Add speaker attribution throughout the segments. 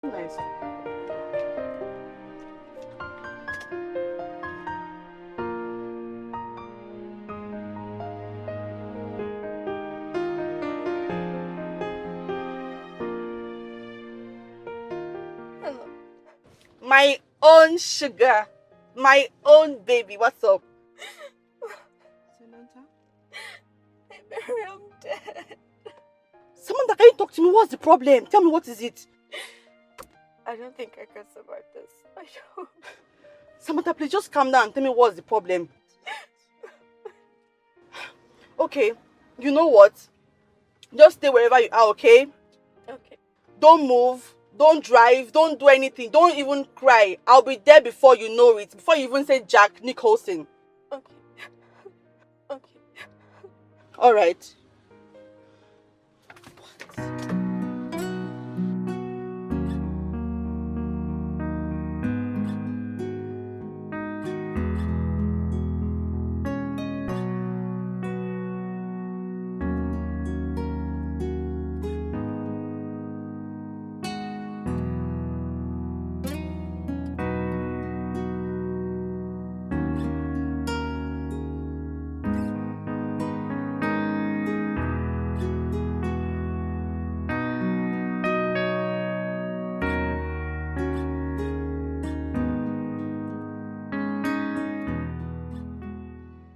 Speaker 1: Nice.
Speaker 2: Hello.
Speaker 1: My own sugar. My own baby. What's up? Samantha?
Speaker 2: Hey, Mary, I'm dead.
Speaker 1: Samantha, can you talk to me? What's the problem? Tell me, what is it?
Speaker 2: I don't think I can survive this. I don't.
Speaker 1: Samantha, please just calm down and tell me what's the problem. Okay, you know what? Just stay wherever you are, okay?
Speaker 2: Okay.
Speaker 1: Don't move, don't drive, don't do anything, don't even cry. I'll be there before you know it, before you even say Jack Nicholson.
Speaker 2: Okay. Okay.
Speaker 1: Alright.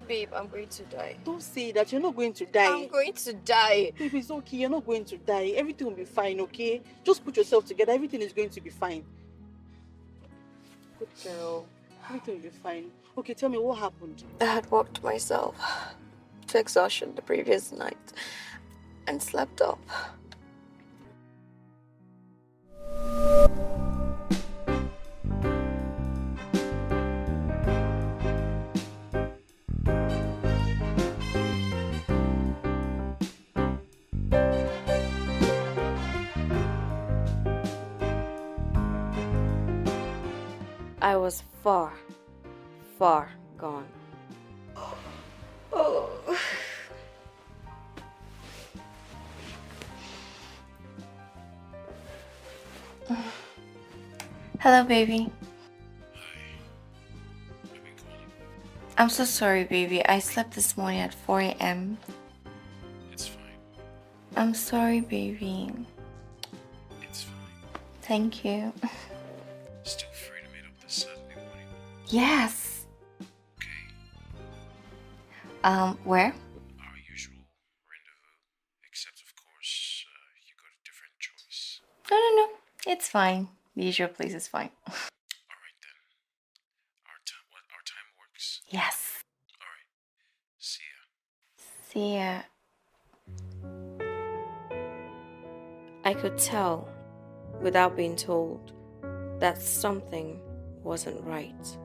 Speaker 2: Babe, I'm going to die.
Speaker 1: Don't say that, you're not going to die.
Speaker 2: I'm going to die.
Speaker 1: Baby, it's okay, you're not going to die. Everything will be fine, okay? Just put yourself together, everything is going to be fine. Good girl. Everything will be fine. Okay, tell me what happened.
Speaker 2: I had worked myself to exhaustion the previous night and slept off.
Speaker 3: I was far, far gone.
Speaker 2: Oh. Hello, baby. I'm so sorry, baby. I slept this morning at 4 a.m.
Speaker 4: It's fine.
Speaker 2: I'm sorry, baby.
Speaker 4: It's fine.
Speaker 2: Thank you.
Speaker 4: Still free to meet up this Saturday morning.
Speaker 2: Yes.
Speaker 4: Okay.
Speaker 2: Where?
Speaker 4: Our usual rendezvous. Except, of course, you got a different choice.
Speaker 2: No. It's fine. The usual place is fine.
Speaker 4: Alright then. Our time works.
Speaker 2: Yes.
Speaker 4: Alright. See ya.
Speaker 2: See ya.
Speaker 3: I could tell, without being told, that something wasn't right.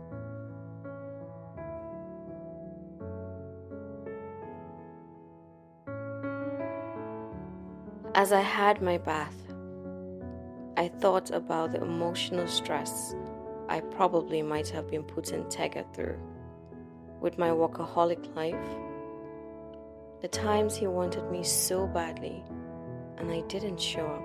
Speaker 3: As I had my bath, I thought about the emotional stress I probably might have been putting Tega through with my workaholic life. The times he wanted me so badly and I didn't show up.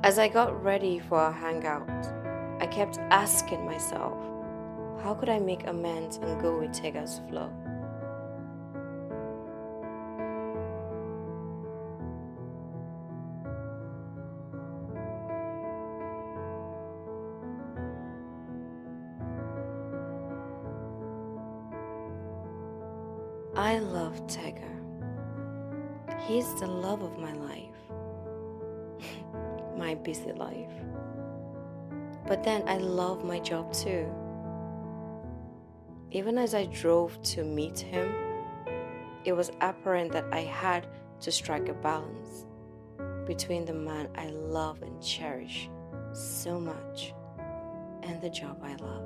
Speaker 3: As I got ready for our hangout, I kept asking myself, how could I make amends and go with Tega's flow? I love Tega. He's the love of my life. My busy life. But then I love my job too. Even as I drove to meet him, it was apparent that I had to strike a balance between the man I love and cherish so much and the job I love.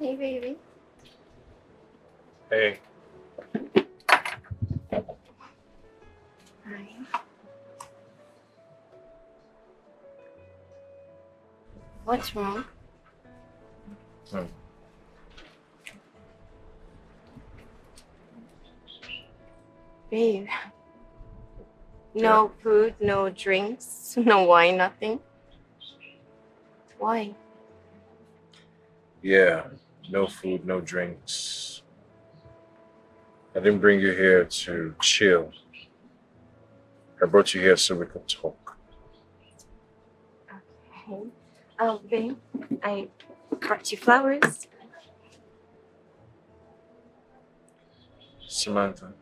Speaker 3: Hey, baby.
Speaker 4: Hey.
Speaker 3: Hi. What's wrong?
Speaker 4: Hmm.
Speaker 3: Babe.
Speaker 4: Yeah.
Speaker 3: No food, no drinks, no wine, nothing. Why?
Speaker 4: Yeah. No food, no drinks. I didn't bring you here to chill. I brought you here so we could talk.
Speaker 3: Okay. Oh, babe, I got you flowers.
Speaker 4: Samantha,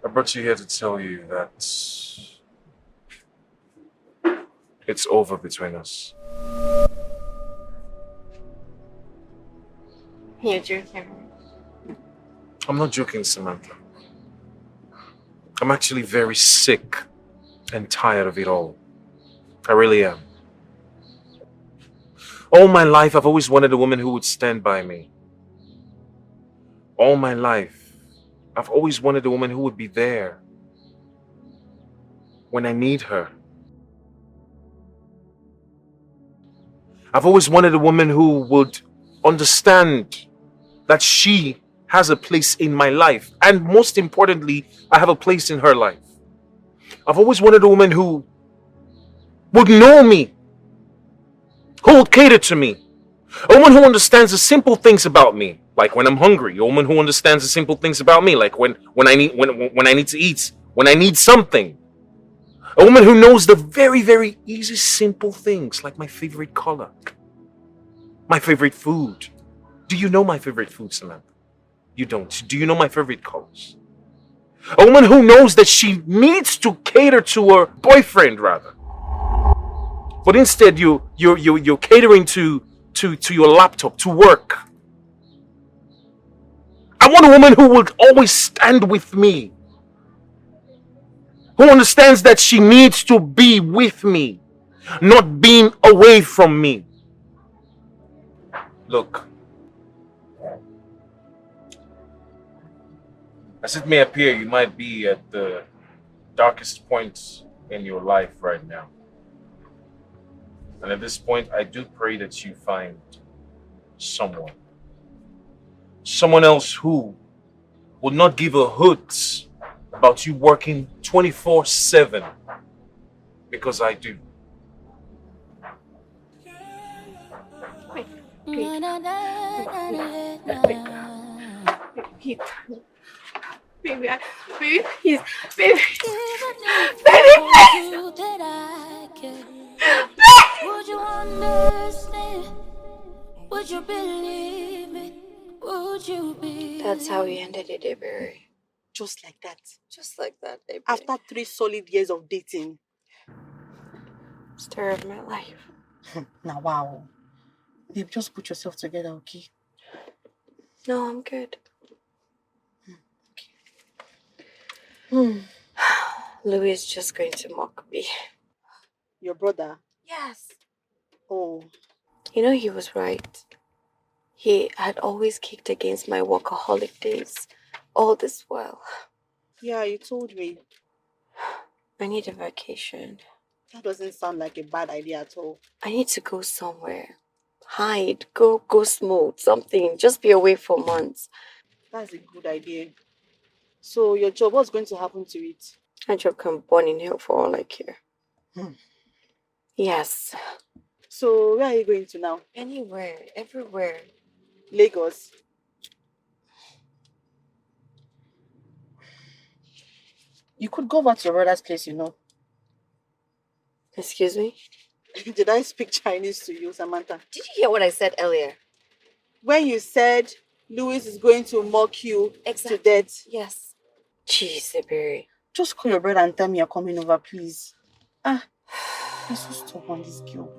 Speaker 4: I brought you here to tell you that it's over between us.
Speaker 3: You're joking.
Speaker 4: I'm not joking, Samantha. I'm actually very sick and tired of it all. I really am. All my life, I've always wanted a woman who would stand by me. All my life, I've always wanted a woman who would be there when I need her. I've always wanted a woman who would understand that she has a place in my life. And most importantly, I have a place in her life. I've always wanted a woman who would know me, who would cater to me. A woman who understands the simple things about me, like when I'm hungry. A woman who understands the simple things about me, like when I need to eat, when I need something. A woman who knows the very, very easy, simple things, like my favorite color, my favorite food. Do you know my favorite food, Samantha? You don't. Do you know my favorite colors? A woman who knows that she needs to cater to her boyfriend, rather. But instead, you're catering to your laptop, to work. I want a woman who will always stand with me, who understands that she needs to be with me, not being away from me. Look, as it may appear, you might be at the darkest point in your life right now. And at this point, I do pray that you find someone. Someone else who will not give a hoot about you working 24/7, because I do.
Speaker 3: Wait, wait, wait, baby, baby, please, baby, baby, please.
Speaker 5: Would you understand? Would you believe me? Would you be?
Speaker 2: That's how we ended it, Avery.
Speaker 1: Just like that.
Speaker 2: Just like that, Avery.
Speaker 1: After 3 solid years of dating.
Speaker 2: Story of my life.
Speaker 1: Now, wow. Babe, just put yourself together, okay?
Speaker 2: No, I'm good. Louis is just going to mock me.
Speaker 1: Your brother?
Speaker 2: Yes.
Speaker 1: Oh.
Speaker 2: You know, he was right. He had always kicked against my workaholic days all this while.
Speaker 1: Yeah, you told me.
Speaker 2: I need a vacation.
Speaker 1: That doesn't sound like a bad idea at all.
Speaker 2: I need to go somewhere. Hide, go smoke, something. Just be away for months.
Speaker 1: That's a good idea. So your job, what's going to happen to it?
Speaker 2: My job can burn in hell for all I care.
Speaker 1: Hmm.
Speaker 2: Yes.
Speaker 1: So where are you going to now?
Speaker 2: Anywhere, everywhere.
Speaker 1: Lagos. You could go back to your brother's place, you know.
Speaker 2: Excuse me?
Speaker 1: Did I speak Chinese to you, Samantha?
Speaker 2: Did you hear what I said earlier?
Speaker 1: When you said Louis is going to mock you to death.
Speaker 2: Yes. Jeez, Iberi.
Speaker 1: Just call your brother and tell me you're coming over, please. Ah, you're so stubborn, this girl.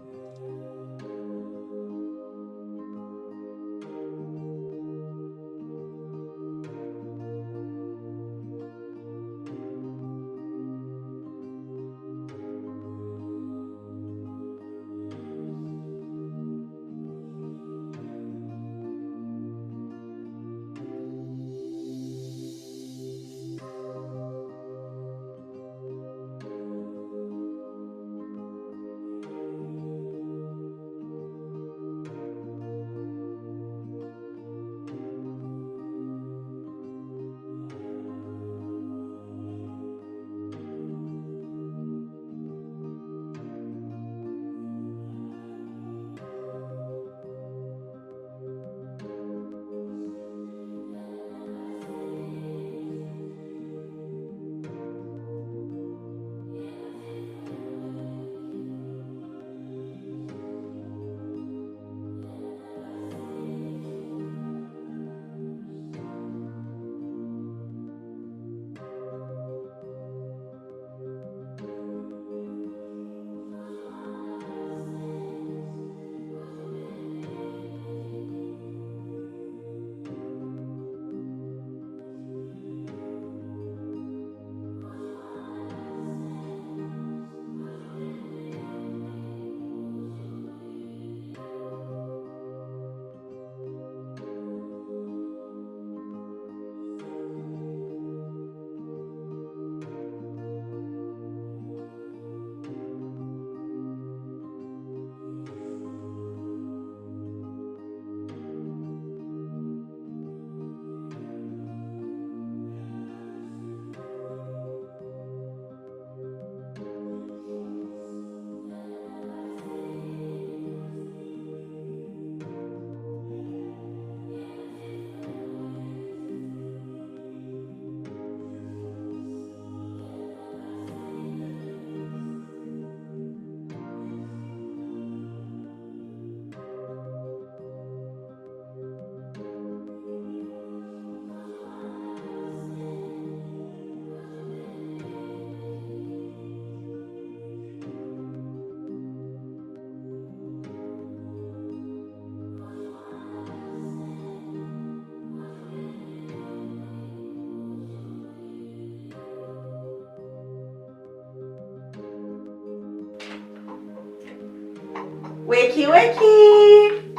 Speaker 1: Wakey, wakey!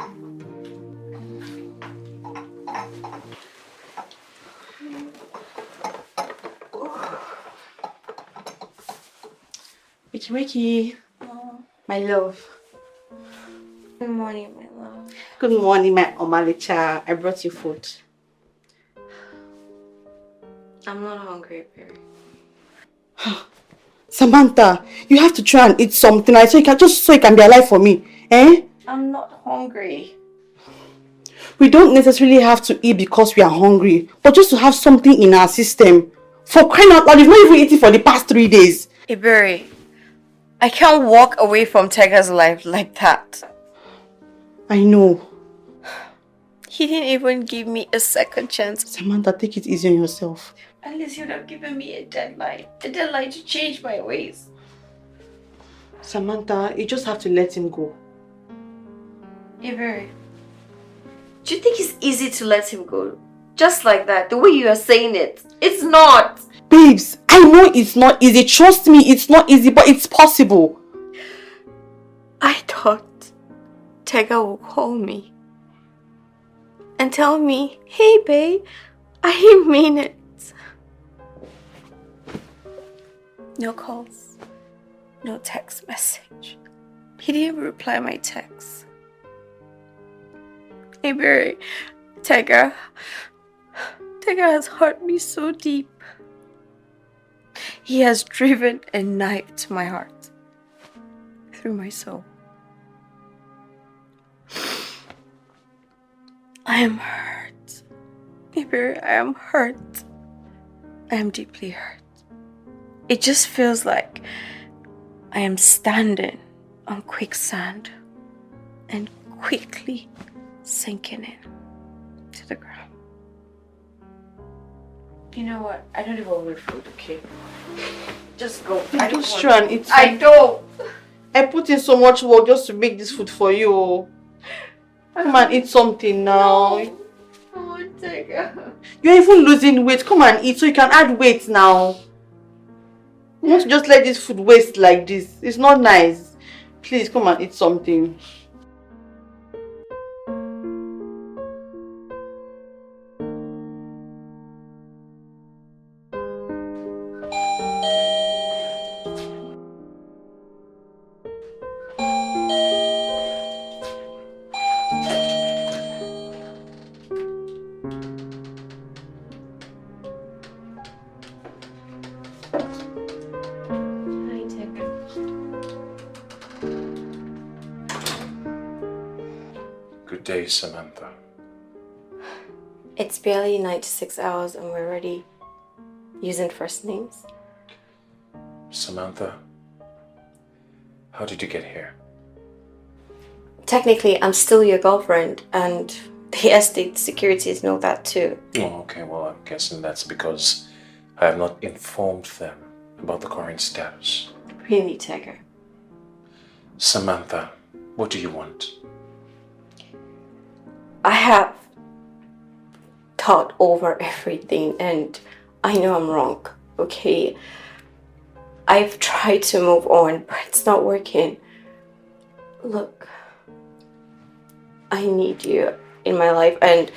Speaker 1: Wakey, wakey. My love.
Speaker 3: Good morning, my love.
Speaker 1: Good morning, my Omalicha. I brought you food.
Speaker 3: I'm not hungry, baby.
Speaker 1: Samantha, you have to try and eat something so you can be alive for me. Eh?
Speaker 3: I'm not hungry.
Speaker 1: We don't necessarily have to eat because we are hungry, but just to have something in our system. For crying out loud, you've not even eaten for the past 3 days.
Speaker 3: Iberi, I can't walk away from Tega's life like that.
Speaker 1: I know.
Speaker 3: He didn't even give me a second chance.
Speaker 1: Samantha, take it easy on yourself.
Speaker 3: At least he would have given me a deadline to change my ways.
Speaker 1: Samantha, you just have to let him go.
Speaker 3: Iberi, do you think it's easy to let him go? Just like that, the way you are saying it. It's not.
Speaker 1: Babes, I know it's not easy. Trust me, it's not easy, but it's possible.
Speaker 3: I thought Tega would call me and tell me, hey babe, I mean it. No calls, no text message. He didn't even reply my text. Hey babe, Tega has hurt me so deep. He has driven a knife to my heart, through my soul. I am hurt. Baby, I am hurt. I am deeply hurt. It just feels like I am standing on quicksand and quickly sinking in to the ground. You know what? I don't even want food, okay? Just go.
Speaker 1: I just try and eat.
Speaker 3: I don't.
Speaker 1: I put in so much work just to make this food for you. Come and eat something now.
Speaker 3: I won't take it.
Speaker 1: You're even losing weight. Come and eat so you can add weight now. You want to just let this food waste like this? It's not nice. Please come and eat something.
Speaker 4: Good day, Samantha.
Speaker 3: It's barely 96 hours and we're already using first names.
Speaker 4: Samantha, how did you get here?
Speaker 3: Technically, I'm still your girlfriend and the estate securities know that too.
Speaker 4: Oh, okay. Well, I'm guessing that's because I have not informed them about the current status.
Speaker 3: Really, Tiger?
Speaker 4: Samantha, what do you want?
Speaker 3: I have thought over everything and I know I'm wrong, okay? I've tried to move on, but it's not working. Look, I need you in my life and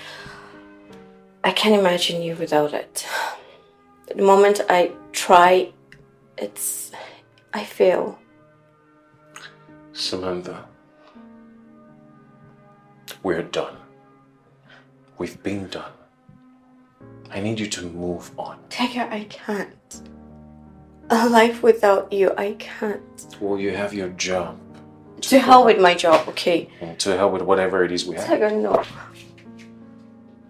Speaker 3: I can't imagine you without it. The moment I try, I fail.
Speaker 4: Samantha, we're done. We've been done. I need you to move on.
Speaker 3: Tiger, I can't. A life without you, I can't.
Speaker 4: Well, you have your job.
Speaker 3: To hell with my job, okay?
Speaker 4: And to hell with whatever it is we have.
Speaker 3: Tiger, no.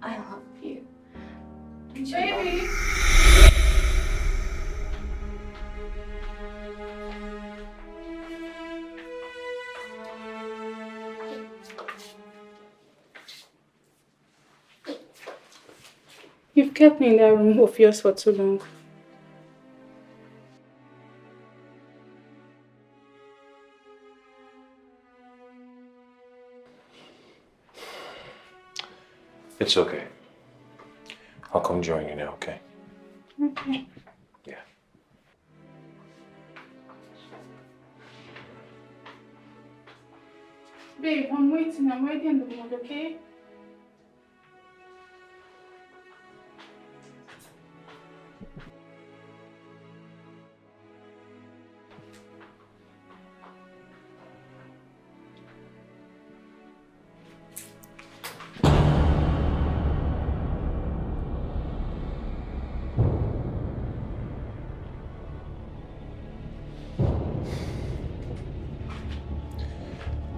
Speaker 3: I love you. Baby!
Speaker 6: You've kept me in that room of yours for too long.
Speaker 4: It's okay. I'll come join you now, okay?
Speaker 6: Okay.
Speaker 4: Yeah.
Speaker 6: Babe, I'm waiting. I'm waiting in the mood, okay?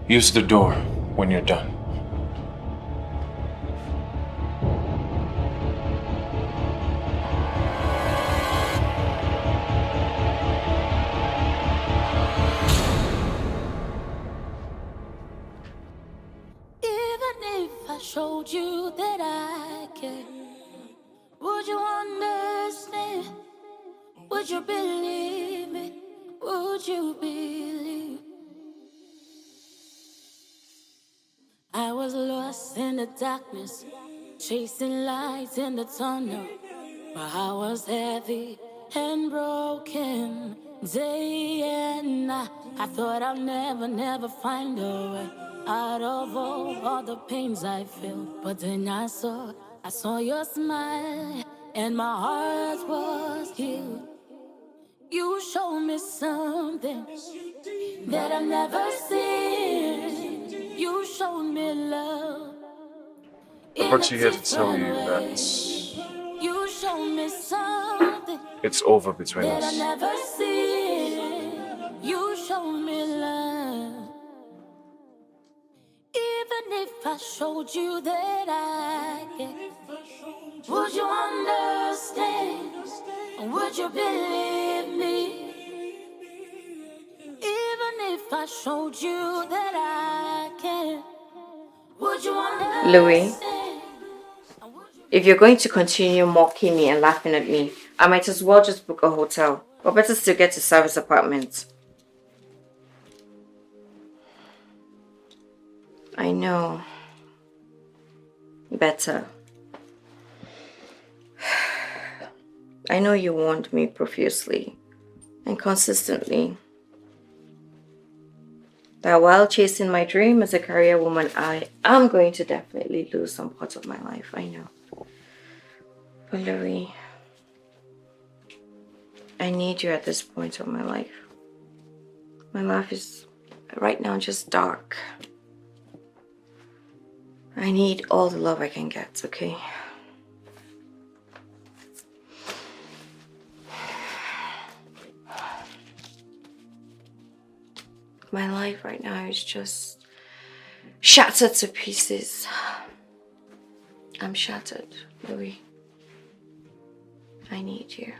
Speaker 4: Use the door when you're done.
Speaker 5: Even if I showed you that I care, would you understand? Would you believe me? Would you believe? I was lost in the darkness, chasing lights in the tunnel. My heart was heavy and broken day and night. I thought I'll never find a way out of all the pains I feel. But then I saw your smile, and my heart was healed. You showed me something that I've never seen. You showed me love.
Speaker 4: I brought you here to tell you that
Speaker 5: You showed me something
Speaker 4: it's over between
Speaker 5: that
Speaker 4: us.
Speaker 5: I never seen. You showed me love. Even if I showed you that I care, would you understand? Would you believe me? Even if I showed you that I can, would you understand?
Speaker 3: Louis, if you're going to continue mocking me and laughing at me, I might as well just book a hotel. Or better still get a service apartment. I know. Better. I know you warned me profusely and consistently that while chasing my dream as a career woman, I am going to definitely lose some parts of my life. I know. But Louis, I need you at this point of my life. My life is right now just dark. I need all the love I can get, okay? My life right now is just shattered to pieces. I'm shattered, Louis. I need you.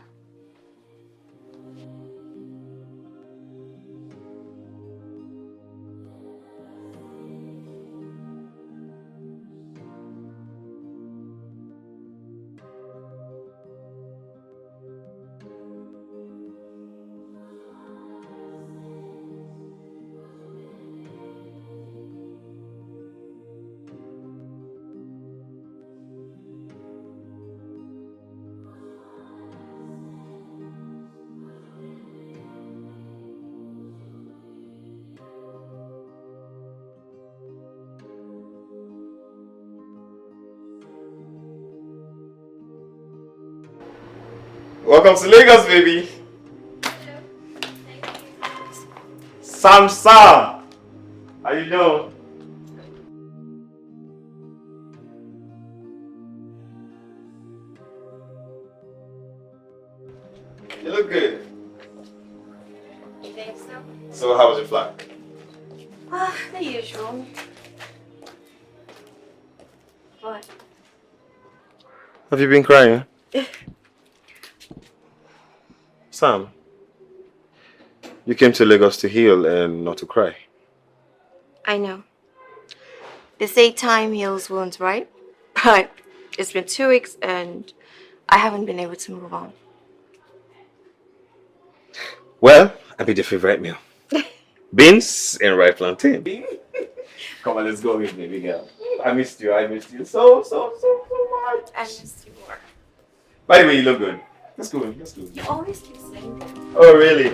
Speaker 7: Welcome to Lagos, baby. Sam. How you doing? You look good.
Speaker 3: You think so?
Speaker 7: So how was your flight?
Speaker 3: The usual. What?
Speaker 7: Have you been crying? Sam, you came to Lagos to heal and not to cry.
Speaker 3: I know. They say time heals wounds, right? But it's been 2 weeks and I haven't been able to move on.
Speaker 7: Well, I made your favorite meal. Beans and ripe plantain. Come on, let's go with me, baby girl. I missed you so much.
Speaker 3: I missed you more.
Speaker 7: By the way, you look good. Let's go.
Speaker 3: You always keep saying that.
Speaker 7: Oh, really?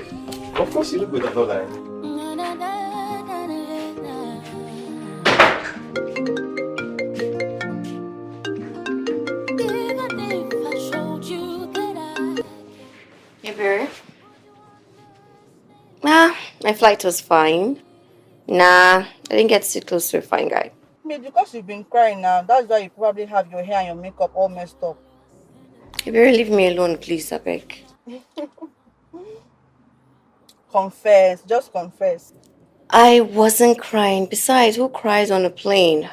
Speaker 7: Of course you look good, I know that.
Speaker 3: My flight was fine. Nah, I didn't get to sit close to a fine guy.
Speaker 1: Maybe because you've been crying now, that's why you probably have your hair and your makeup all messed up.
Speaker 3: If you really leave me alone, please, I beg.
Speaker 1: Confess, just confess.
Speaker 3: I wasn't crying. Besides, who cries on a plane?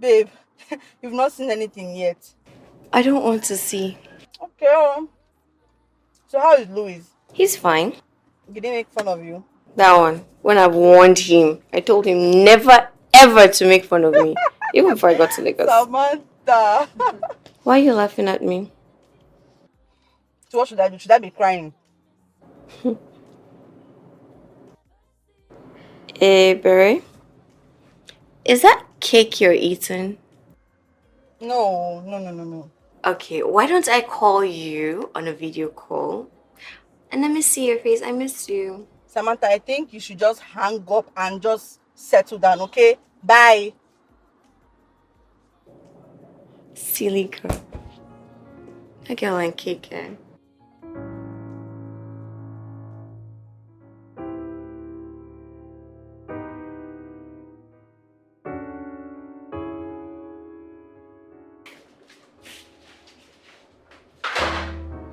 Speaker 1: Babe, you've not seen anything yet.
Speaker 3: I don't want to see.
Speaker 1: Okay, so how is Louis?
Speaker 3: He's fine.
Speaker 1: Did he make fun of you?
Speaker 3: That one. When I warned him, I told him never ever to make fun of me. Even before I got to Lagos.
Speaker 1: Samantha.
Speaker 3: Why are you laughing at me?
Speaker 1: So what should I do? Should I be crying?
Speaker 3: Hey, Barry. Is that cake you're eating?
Speaker 1: No.
Speaker 3: Okay, why don't I call you on a video call? And let me see your face. I miss you.
Speaker 1: Samantha, I think you should just hang up and just settle down, okay? Bye.
Speaker 3: Silly girl. A girl and cake, eh?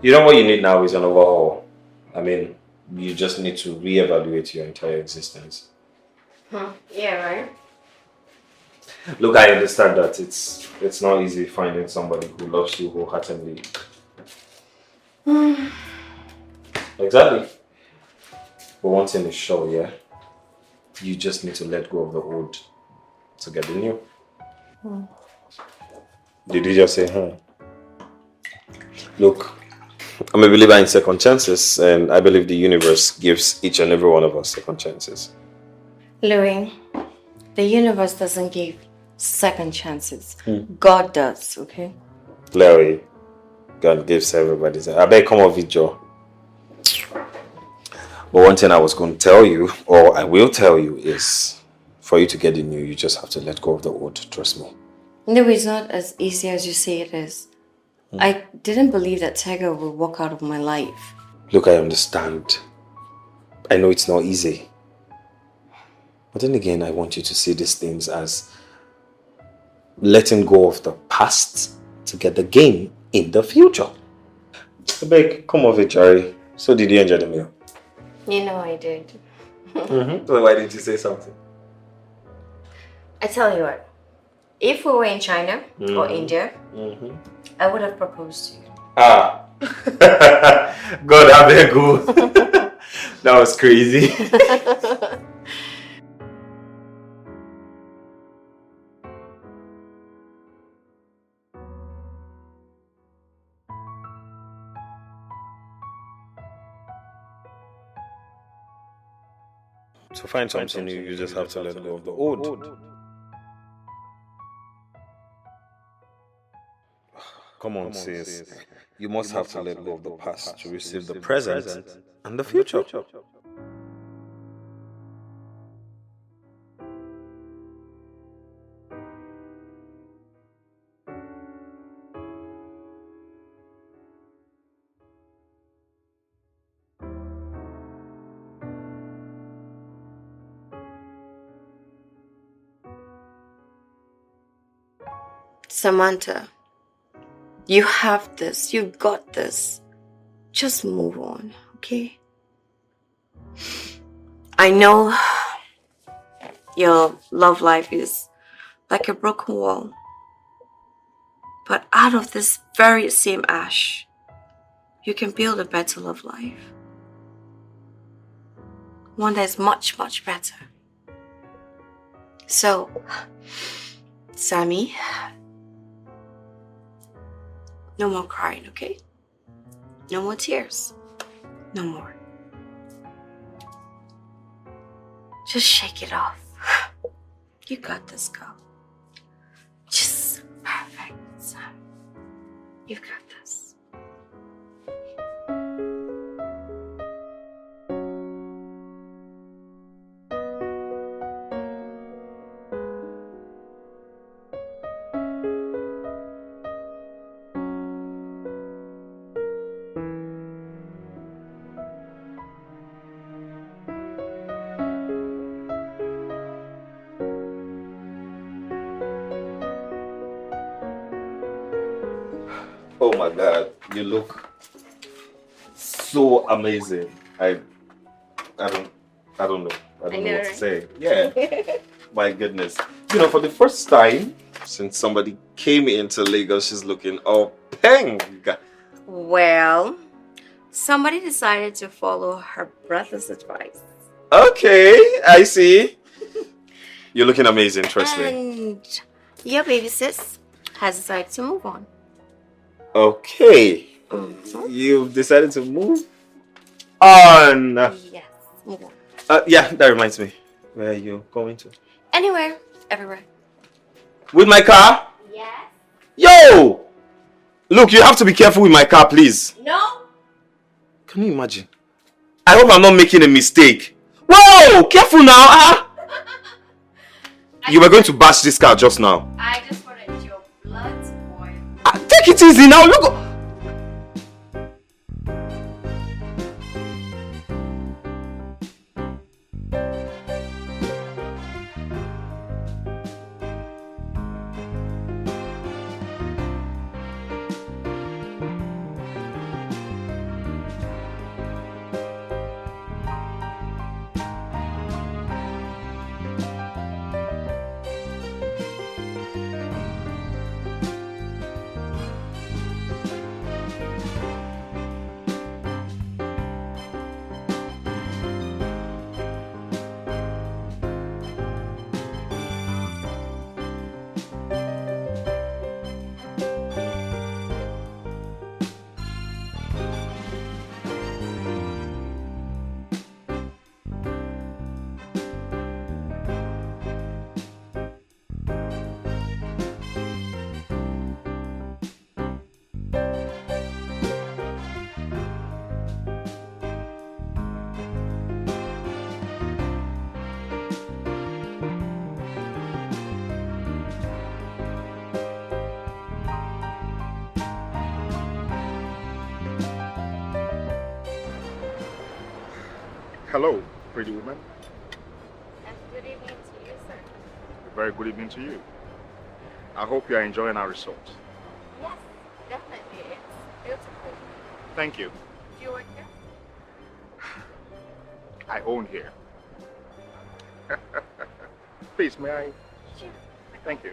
Speaker 7: You know what you need now is an overhaul. I mean, you just need to reevaluate your entire existence.
Speaker 3: Yeah, right?
Speaker 7: Look, I understand that it's not easy finding somebody who loves you wholeheartedly. Exactly. But one thing is sure, yeah? You just need to let go of the old to get the new. Did you just say, Look, I'm a believer in second chances, and I believe the universe gives each and every one of us second chances.
Speaker 3: Louis, the universe doesn't give second chances. God does, okay?
Speaker 7: Larry, God gives everybody. I beg, come off it, Joe. But one thing I was going to tell you, or I will tell you, is for you to get the new, you just have to let go of the old. Trust me.
Speaker 3: No, it's not as easy as you say it is. I didn't believe that Tiger would walk out of my life.
Speaker 7: Look, I understand. I know it's not easy. But then again, I want you to see these things as letting go of the past to get the gain in the future. I beg, come off it, Jerry. So did you enjoy the meal?
Speaker 3: You know I did.
Speaker 7: So why didn't you say something?
Speaker 3: I tell you what, if we were in China or India, I would have proposed to you.
Speaker 7: Ah. God, I beg you. That was crazy. To find something new, you just have to let go of the old. Come on, sis. You must have to let go of the past to receive the present and the future.
Speaker 3: Samantha, you have this. You got this. Just move on, okay? I know your love life is like a broken wall. But out of this very same ash, you can build a better love life. One that is much, much better. So, Sammy, no more crying, okay? No more tears. No more. Just shake it off. You got this, girl. Just perfect, Sam. You've got this.
Speaker 7: Oh my God, you look so amazing. I don't I don't know. I don't know what to say. Yeah. My goodness. You know, for the first time since somebody came into Lagos, she's looking all pink.
Speaker 3: Well, somebody decided to follow her brother's advice.
Speaker 7: Okay, I see. You're looking amazing, trust me.
Speaker 3: And your baby sis has decided to move on.
Speaker 7: Okay. You've decided to move on.
Speaker 3: Yes, move on.
Speaker 7: Yeah, that reminds me. Where are you going to?
Speaker 3: Anywhere, everywhere.
Speaker 7: With my car?
Speaker 3: Yes.
Speaker 7: Yo! Look, you have to be careful with my car, please.
Speaker 3: No.
Speaker 7: Can you imagine? I hope I'm not making a mistake. Whoa! Careful now, huh? You were going to bash this car just now.
Speaker 3: I just wanted your blood boil.
Speaker 7: Take it easy now, look.
Speaker 8: Hello, pretty woman.
Speaker 3: And good evening to you, sir.
Speaker 8: A very good evening to you. I hope you are enjoying our resort.
Speaker 3: Yes, definitely. It's beautiful.
Speaker 8: Thank you.
Speaker 3: Do you work here?
Speaker 8: I own here. Please, may I?
Speaker 3: Sure.
Speaker 8: Thank you.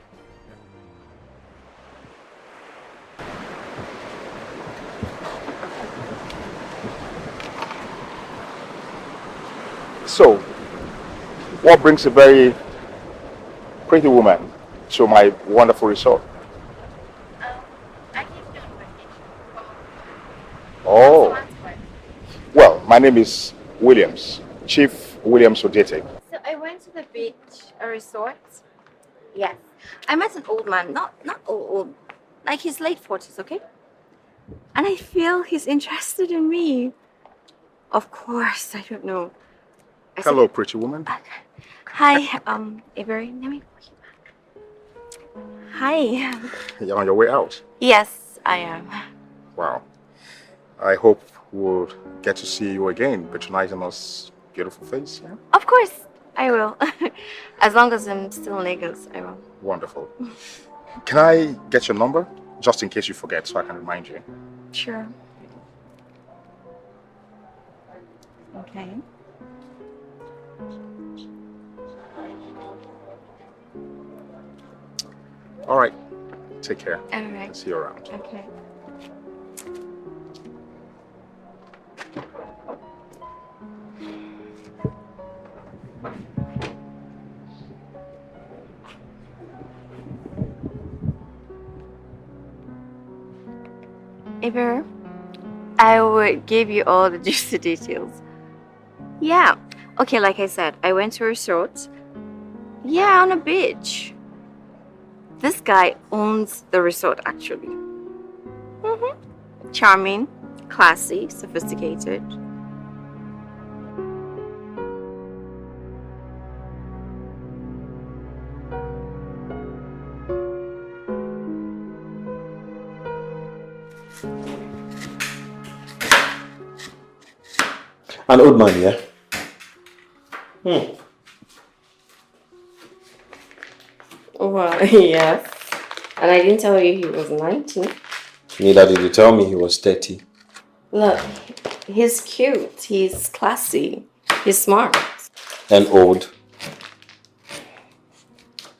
Speaker 8: So, what brings a very pretty woman to my wonderful resort?
Speaker 3: I came here on vacation.
Speaker 8: Oh, well, my name is Williams, Chief Williams Odete.
Speaker 3: So I went to the beach, a resort. Yes. I met an old man, not old, like his late 40s, okay? And I feel he's interested in me. Of course, I don't know.
Speaker 8: Hello, pretty woman.
Speaker 3: Hi, Avery, let me call you back. Hi.
Speaker 8: You're on your way out.
Speaker 3: Yes, I am.
Speaker 8: Wow. I hope we'll get to see you again, patronizing us beautiful face. Yeah?
Speaker 3: Of course, I will. As long as I'm still in Lagos, I will.
Speaker 8: Wonderful. Can I get your number? Just in case you forget, so I can remind you.
Speaker 3: Sure. Okay.
Speaker 8: All right. Take care.
Speaker 3: All right.
Speaker 8: I'll see you around.
Speaker 3: Okay. Iber, I would give you all the juicy details. Yeah. Okay, like I said, I went to a resort. Yeah, on a beach. This guy owns the resort, actually. Charming, classy, sophisticated.
Speaker 7: An old man, yeah?
Speaker 3: Well, yes. And I didn't tell you he was 19.
Speaker 7: Neither did you tell me he was 30.
Speaker 3: Look, he's cute, he's classy, he's smart.
Speaker 7: And old.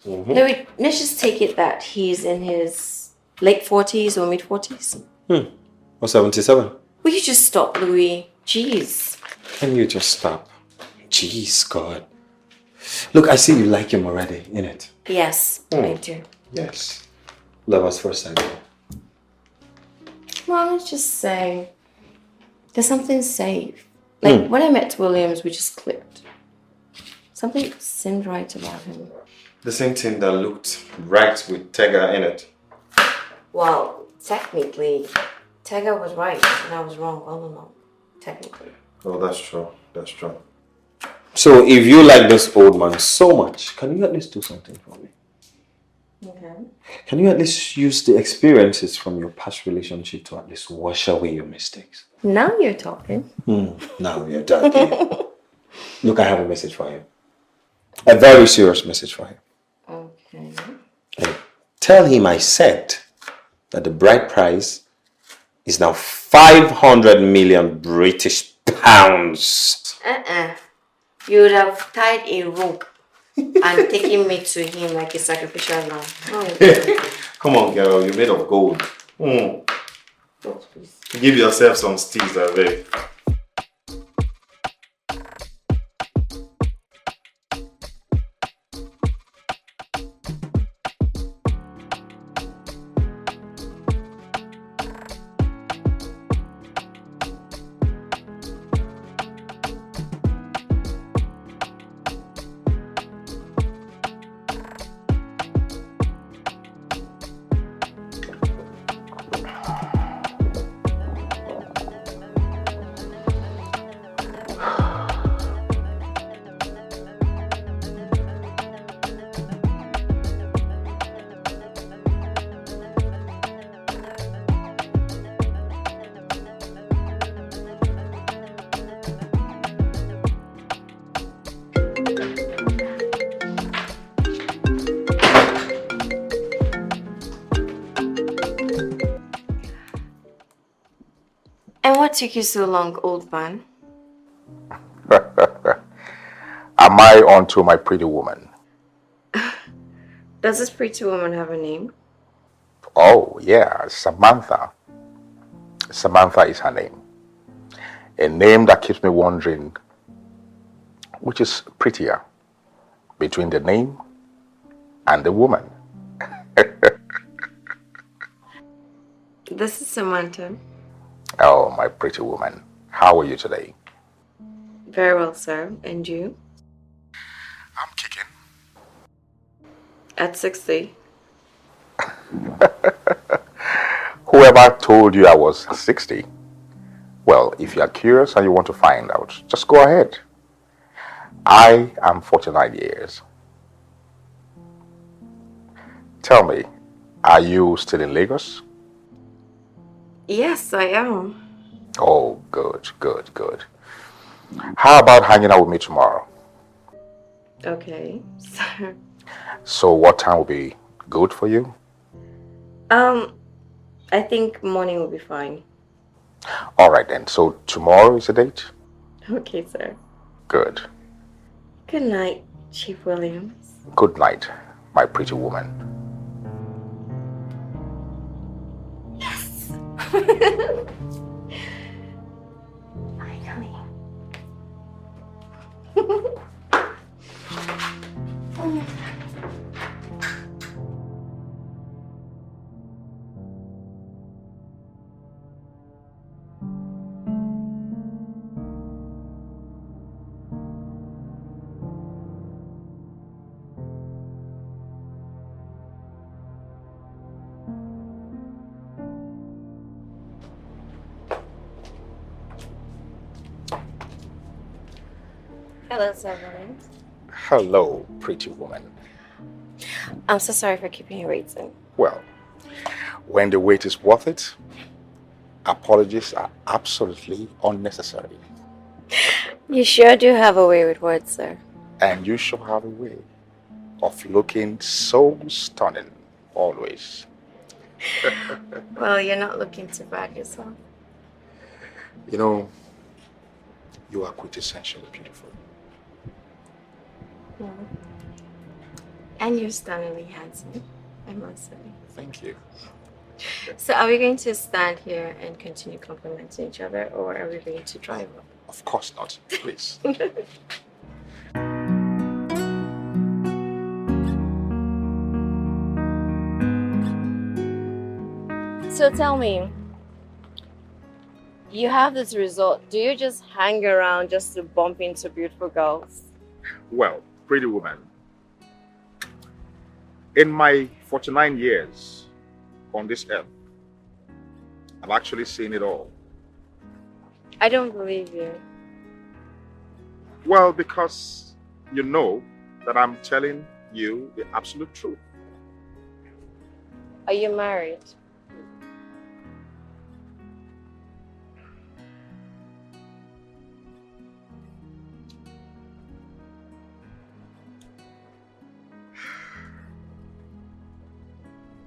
Speaker 3: Louis, let's just take it that he's in his late 40s or mid 40s.
Speaker 7: Or 77.
Speaker 3: Will you just stop, Louis? Jeez.
Speaker 7: Can you just stop? Jeez, God. Look, I see you like him already, innit?
Speaker 3: Yes, I do.
Speaker 7: Yes. Love us first sight.
Speaker 3: Well, let's just say there's something safe. Like when I met Williams, we just clicked. Something seemed right about him.
Speaker 7: The same thing that looked right with Tega, innit?
Speaker 3: Well, technically, Tega was right and I was wrong all along. Technically.
Speaker 7: Oh, that's true. That's true. So, if you like this old man so much, can you at least do something for me?
Speaker 3: Okay.
Speaker 7: Can you at least use the experiences from your past relationship to at least wash away your mistakes?
Speaker 3: Now you're talking.
Speaker 7: Now you're talking. Look, I have a message for him. A very serious message for him.
Speaker 3: Okay.
Speaker 7: And tell him I said that the bride price is now 500 million British pounds.
Speaker 3: You would have tied a rope and taken me to him like a sacrificial lamb. Oh,
Speaker 7: Come on, girl, you're made of gold.
Speaker 3: God, please.
Speaker 7: Give yourself some steez, I beg.
Speaker 3: And what took you so long, old man?
Speaker 8: Am I onto my pretty woman?
Speaker 3: Does this pretty woman have a name?
Speaker 8: Oh, yeah, Samantha. Samantha is her name. A name that keeps me wondering which is prettier between the name and the woman.
Speaker 3: This is Samantha.
Speaker 8: Oh, my pretty woman. How are you today?
Speaker 3: Very well, sir. And you?
Speaker 8: I'm kicking.
Speaker 3: At 60.
Speaker 8: Whoever told you I was 60? Well, if you are curious and you want to find out, just go ahead. I am 49 years. Tell me, are you still in Lagos?
Speaker 3: Yes, I am.
Speaker 8: Oh, good, good, good. How about hanging out with me tomorrow?
Speaker 3: Okay, sir.
Speaker 8: So what time will be good for you?
Speaker 3: I think morning will be fine.
Speaker 8: All right then. So tomorrow is the date?
Speaker 3: Okay, sir.
Speaker 8: Good.
Speaker 3: Good night, Chief Williams.
Speaker 8: Good night, my pretty woman.
Speaker 3: Yes! Finally. Hello, Sir Williams.
Speaker 8: Hello, pretty woman.
Speaker 3: I'm so sorry for keeping you waiting.
Speaker 8: Well, when the wait is worth it, apologies are absolutely unnecessary.
Speaker 3: You sure do have a way with words, sir.
Speaker 8: And you shall have a way of looking so stunning always.
Speaker 3: Well, you're not looking too bad yourself.
Speaker 8: You know, you are quintessentially beautiful.
Speaker 3: And you're stunningly handsome, I must say.
Speaker 8: Thank you.
Speaker 3: So are we going to stand here and continue complimenting each other, or are we going to drive up?
Speaker 8: Of course not. Please.
Speaker 3: So tell me, you have this result. Do you just hang around just to bump into beautiful girls?
Speaker 8: Well, pretty woman, in my 49 years on this earth, I've actually seen it all.
Speaker 3: I don't believe you.
Speaker 8: Well, because you know that I'm telling you the absolute truth.
Speaker 3: Are you married?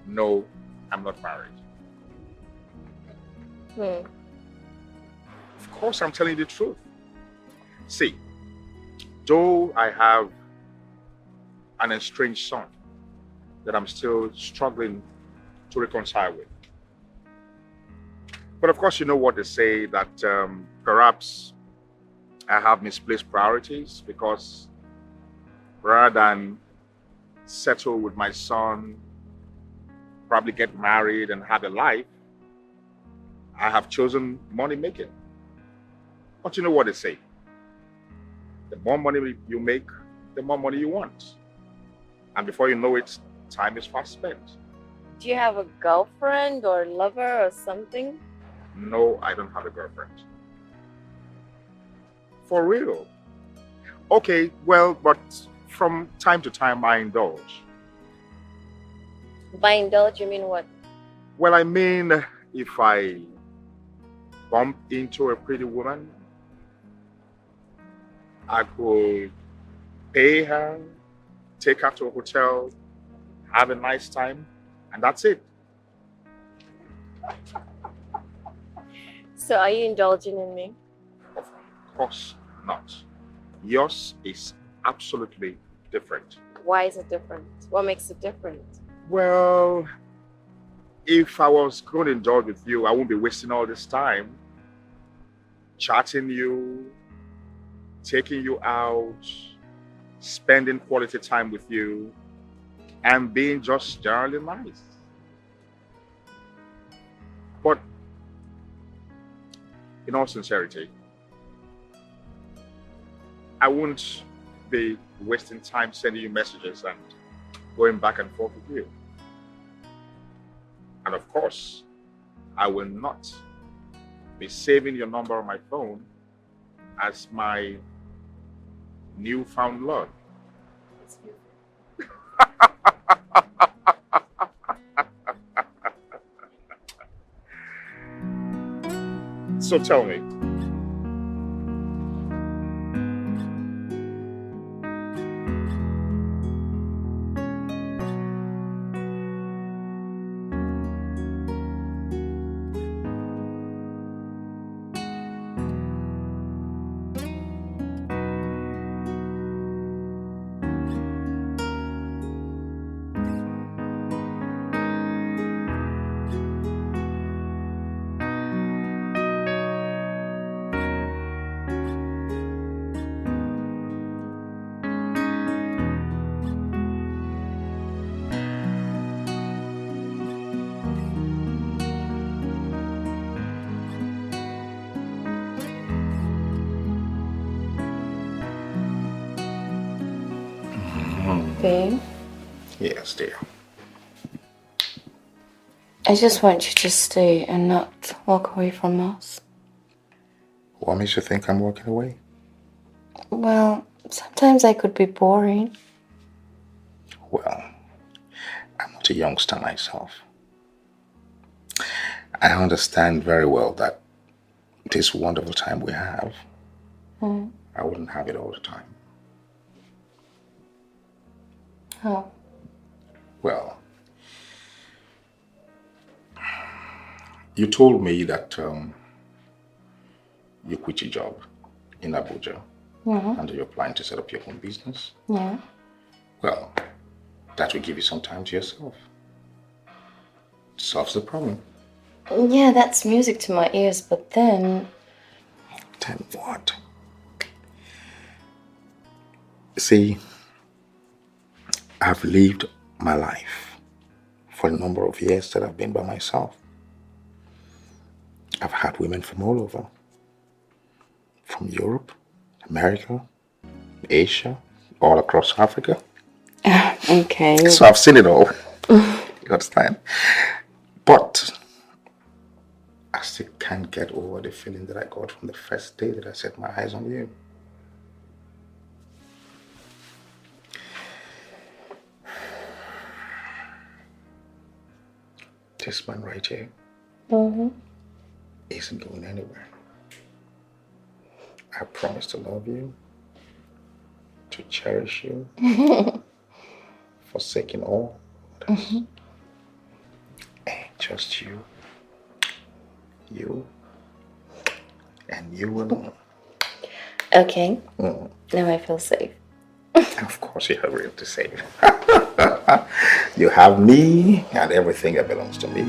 Speaker 8: No, I'm not married. Of course, I'm telling you the truth. See, though I have an estranged son that I'm still struggling to reconcile with. But of course, you know what they say, that perhaps I have misplaced priorities, because rather than settle with my son, probably get married and have a life, I have chosen money making. But you know what they say, the more money you make, the more money you want. And before you know it, time is fast spent.
Speaker 3: Do you have a girlfriend or lover or something?
Speaker 8: No, I don't have a girlfriend. For real? Okay, well, but from time to time I indulge.
Speaker 3: By indulge, you mean what?
Speaker 8: Well, I mean, if I bump into a pretty woman, I could pay her, take her to a hotel, have a nice time, and that's it.
Speaker 3: So are you indulging in me?
Speaker 8: Of course not. Yours is absolutely different.
Speaker 3: Why is it different? What makes it different?
Speaker 8: Well, if I was going to indulge with you, I wouldn't be wasting all this time chatting you, taking you out, spending quality time with you, and being just generally nice. But in all sincerity, I wouldn't be wasting time sending you messages and going back and forth with you. And of course, I will not be saving your number on my phone as my newfound love. So tell me,
Speaker 2: Babe,
Speaker 8: yes, dear.
Speaker 2: I just want you to stay and not walk away from us.
Speaker 8: What makes you think I'm walking away?
Speaker 2: Well, sometimes I could be boring.
Speaker 8: Well, I'm not a youngster myself. I understand very well that this wonderful time we have, I wouldn't have it all the time.
Speaker 2: Oh.
Speaker 8: Well, You told me that you quit your job in Abuja and you're planning to set up your own business.
Speaker 3: Yeah.
Speaker 8: Well, that will give you some time to yourself. Solves the problem.
Speaker 3: Yeah, that's music to my ears, but then...
Speaker 8: Then what? See, I've lived my life for a number of years that I've been by myself. I've had women from all over. From Europe, America, Asia, all across Africa.
Speaker 3: Okay.
Speaker 8: So I've seen it all. You understand? But I still can't get over the feeling that I got from the first day that I set my eyes on you. This man right here isn't going anywhere. I promise to love you, to cherish you, forsaking all others. And just you, and you alone.
Speaker 3: Okay. Now I feel safe.
Speaker 8: Of course you have real to say. You have me and everything that belongs to me.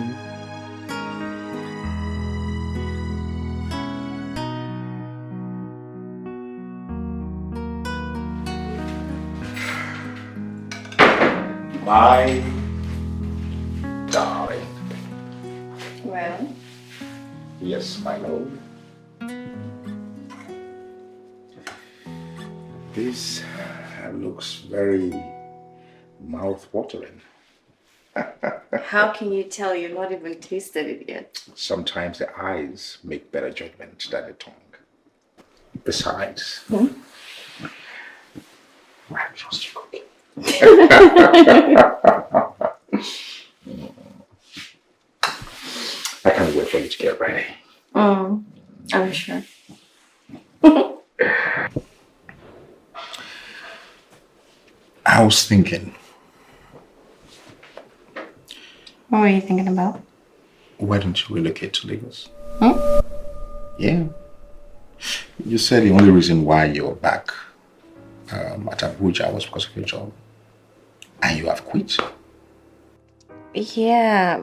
Speaker 8: My darling.
Speaker 3: Well?
Speaker 8: Yes, my lord. This looks very mouth-watering.
Speaker 3: How can you tell you've not even tasted it yet?
Speaker 8: Sometimes the eyes make better judgment than the tongue. Besides, I trust you cooking. I can't wait for you to get ready.
Speaker 3: I'm sure.
Speaker 8: I was thinking.
Speaker 3: What were you thinking about?
Speaker 8: Why don't you relocate to Lagos? Yeah. You said the only reason why you're back at Abuja was because of your job. And you have quit.
Speaker 3: Yeah.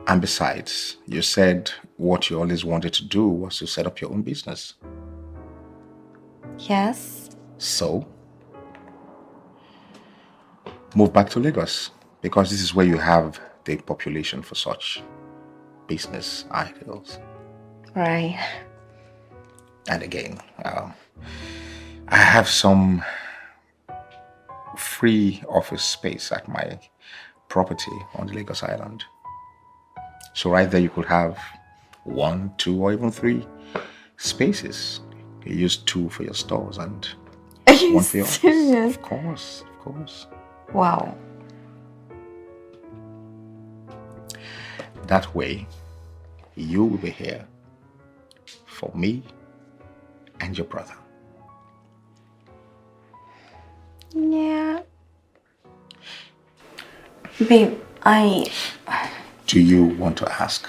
Speaker 8: And besides, you said what you always wanted to do was to set up your own business.
Speaker 3: Yes.
Speaker 8: So, move back to Lagos because this is where you have the population for such business ideals.
Speaker 3: Right.
Speaker 8: And again, I have some free office space at my property on the Lagos Island. So right there you could have 1, 2, or even 3 spaces. You use 2 for your stores and
Speaker 3: Are you
Speaker 8: 1 for your
Speaker 3: serious?
Speaker 8: office. Of course.
Speaker 3: Wow.
Speaker 8: That way, you will be here for me and your brother.
Speaker 3: Yeah. Babe,
Speaker 8: Do you want to ask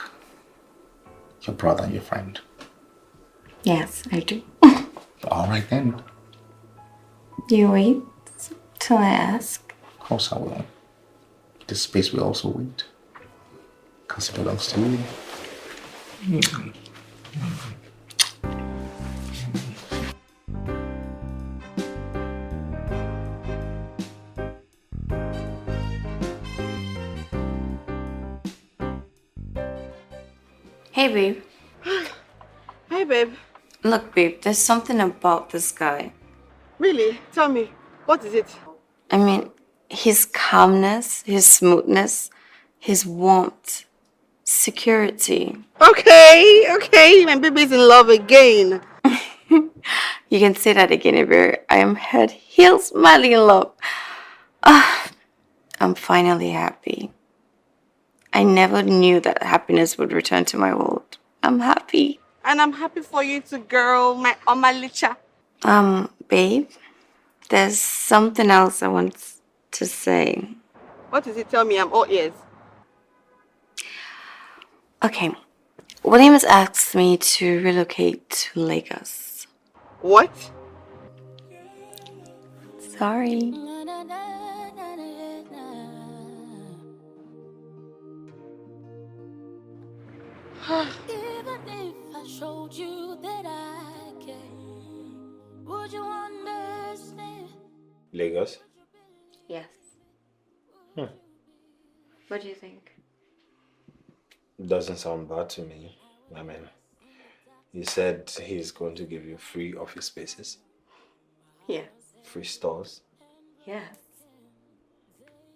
Speaker 8: your brother and your friend?
Speaker 3: Yes, I do.
Speaker 8: All right then.
Speaker 3: You wait till I ask.
Speaker 8: Of course I will. This space will also wait. Because it belongs to me.
Speaker 3: Hey, babe.
Speaker 1: Hi, babe.
Speaker 3: Look, babe, there's something about this guy.
Speaker 1: Really? Tell me, what is it?
Speaker 3: I mean, his calmness, his smoothness, his warmth, security.
Speaker 1: Okay, my baby's in love again.
Speaker 3: You can say that again, Avery. I am head, heels, madly in love. I'm finally happy. I never knew that happiness would return to my world. I'm happy.
Speaker 1: And I'm happy for you too, girl, my Omalicha.
Speaker 3: Babe, there's something else I want to say.
Speaker 1: What is it? Tell me, I'm all ears.
Speaker 2: Okay. William has asked me to relocate to Lagos.
Speaker 1: What?
Speaker 2: Sorry.
Speaker 5: Even if I showed you that I care, would you understand?
Speaker 7: Lagos?
Speaker 3: Yes. What do you think?
Speaker 7: Doesn't sound bad to me. I mean, he said he's going to give you free office spaces,
Speaker 3: Yes.
Speaker 7: free stores.
Speaker 3: Yes.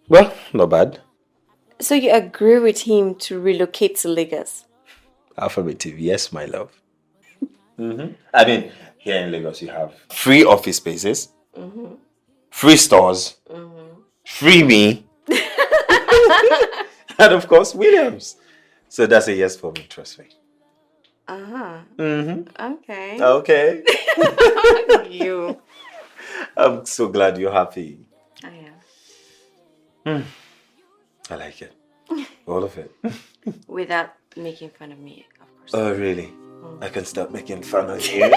Speaker 7: Well, not bad.
Speaker 3: So you agree with him to relocate to Lagos?
Speaker 7: Affirmative, yes, my love. I mean, here in Lagos, you have free office spaces, free stores, free me, and of course, Williams. So that's a yes for me, trust me.
Speaker 3: Okay.
Speaker 7: Okay.
Speaker 3: You.
Speaker 7: I'm so glad you're happy.
Speaker 3: I am.
Speaker 7: I like it. All of it.
Speaker 3: Without making fun of me, of course.
Speaker 7: Oh, really? I can start making fun of you.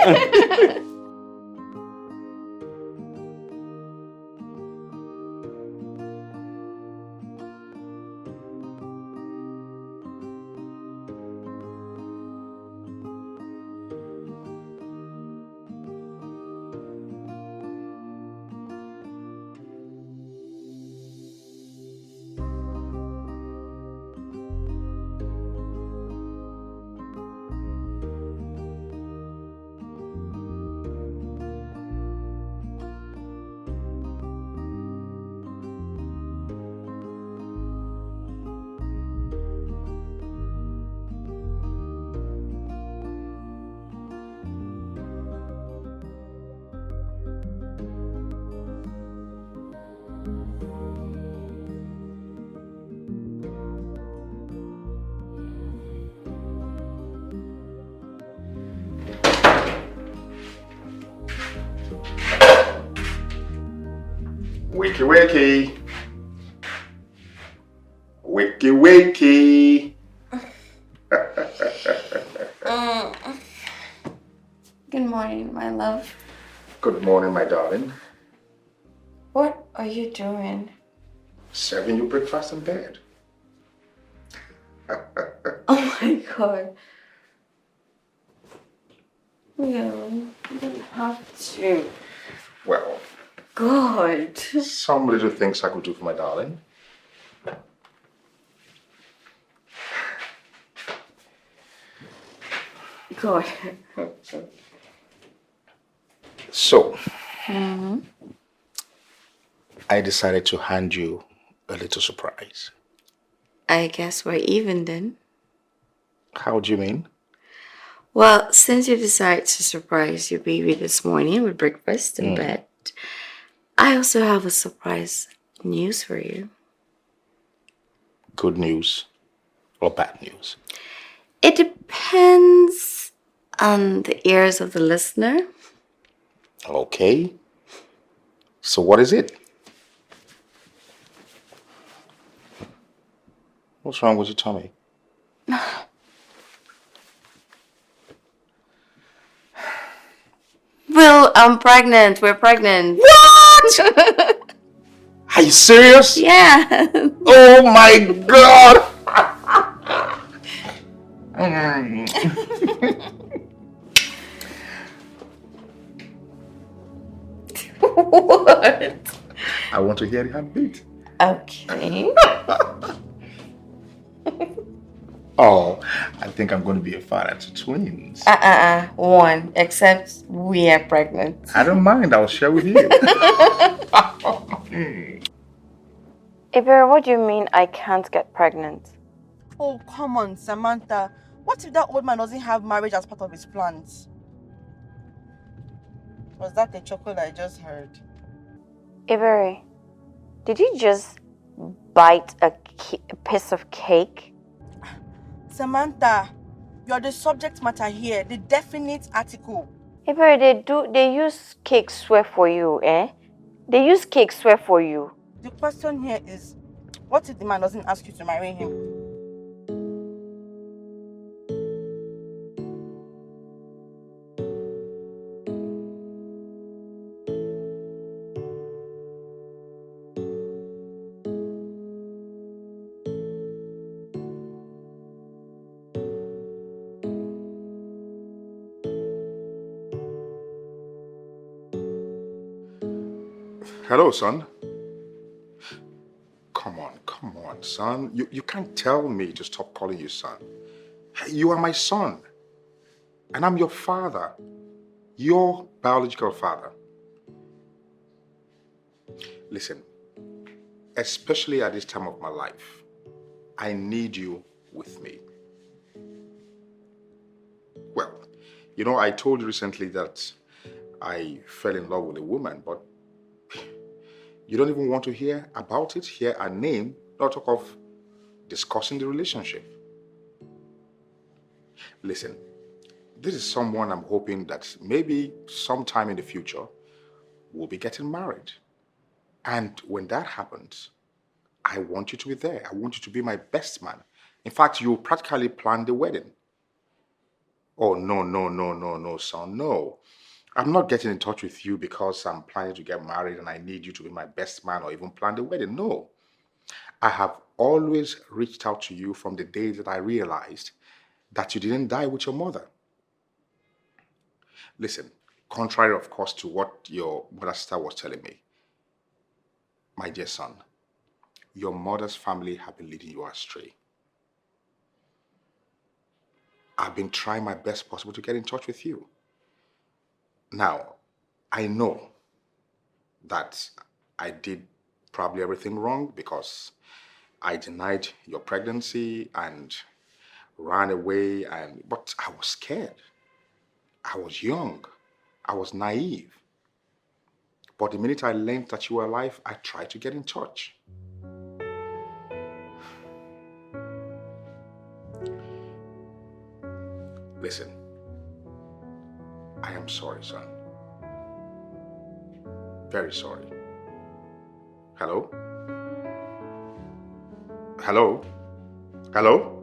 Speaker 8: Wakey, wakey. Wakey, wakey.
Speaker 2: Good morning, my love.
Speaker 8: Good morning, my darling.
Speaker 2: What are you doing?
Speaker 8: Serving you breakfast in bed.
Speaker 2: Oh my god. No, you don't have to.
Speaker 8: Well,
Speaker 2: God.
Speaker 8: some little things I could do for my darling.
Speaker 2: God.
Speaker 8: So, I decided to hand you a little surprise.
Speaker 2: I guess we're even then.
Speaker 8: How do you mean?
Speaker 2: Well, since you decided to surprise your baby this morning with breakfast in bed, I also have a surprise news for you.
Speaker 8: Good news or bad news?
Speaker 2: It depends on the ears of the listener.
Speaker 8: Okay. So what is it? What's wrong with your tummy?
Speaker 2: Will, I'm pregnant. We're pregnant.
Speaker 8: What? Are you serious?
Speaker 2: Yeah.
Speaker 8: Oh my God!
Speaker 2: What?
Speaker 8: I want to hear the heartbeat.
Speaker 2: Okay.
Speaker 8: Oh, I think I'm going to be a father to twins.
Speaker 2: One, except we are pregnant.
Speaker 8: I don't mind. I'll share with you.
Speaker 3: Ibera, what do you mean I can't get pregnant?
Speaker 1: Oh, come on, Samantha. What if that old man doesn't have marriage as part of his plans? Was that the chocolate I just heard?
Speaker 3: Iberi, did you just bite a piece of cake?
Speaker 1: Samantha, you're the subject matter here, the definite article.
Speaker 3: Iberi, they use cake swear for you, eh? They use cake swear for you.
Speaker 1: The question here is, what if the man doesn't ask you to marry him?
Speaker 8: Hello, son. Come on, son. You can't tell me to stop calling you son. You are my son. And I'm your father. Your biological father. Listen, especially at this time of my life, I need you with me. Well, you know, I told you recently that I fell in love with a woman, but you don't even want to hear about it, hear her name, not talk of discussing the relationship. Listen, this is someone I'm hoping that maybe sometime in the future we'll be getting married. And when that happens, I want you to be there. I want you to be my best man. In fact, you practically plan the wedding. Oh, no, son, no. I'm not getting in touch with you because I'm planning to get married and I need you to be my best man or even plan the wedding. No. I have always reached out to you from the day that I realized that you didn't die with your mother. Listen, contrary, of course, to what your mother sister was telling me, my dear son, your mother's family have been leading you astray. I've been trying my best possible to get in touch with you. Now, I know that I did probably everything wrong because I denied your pregnancy and ran away, but I was scared. I was young. I was naive. But the minute I learned that you were alive, I tried to get in touch. Listen, I am sorry, son. Very sorry. Hello? Hello? Hello?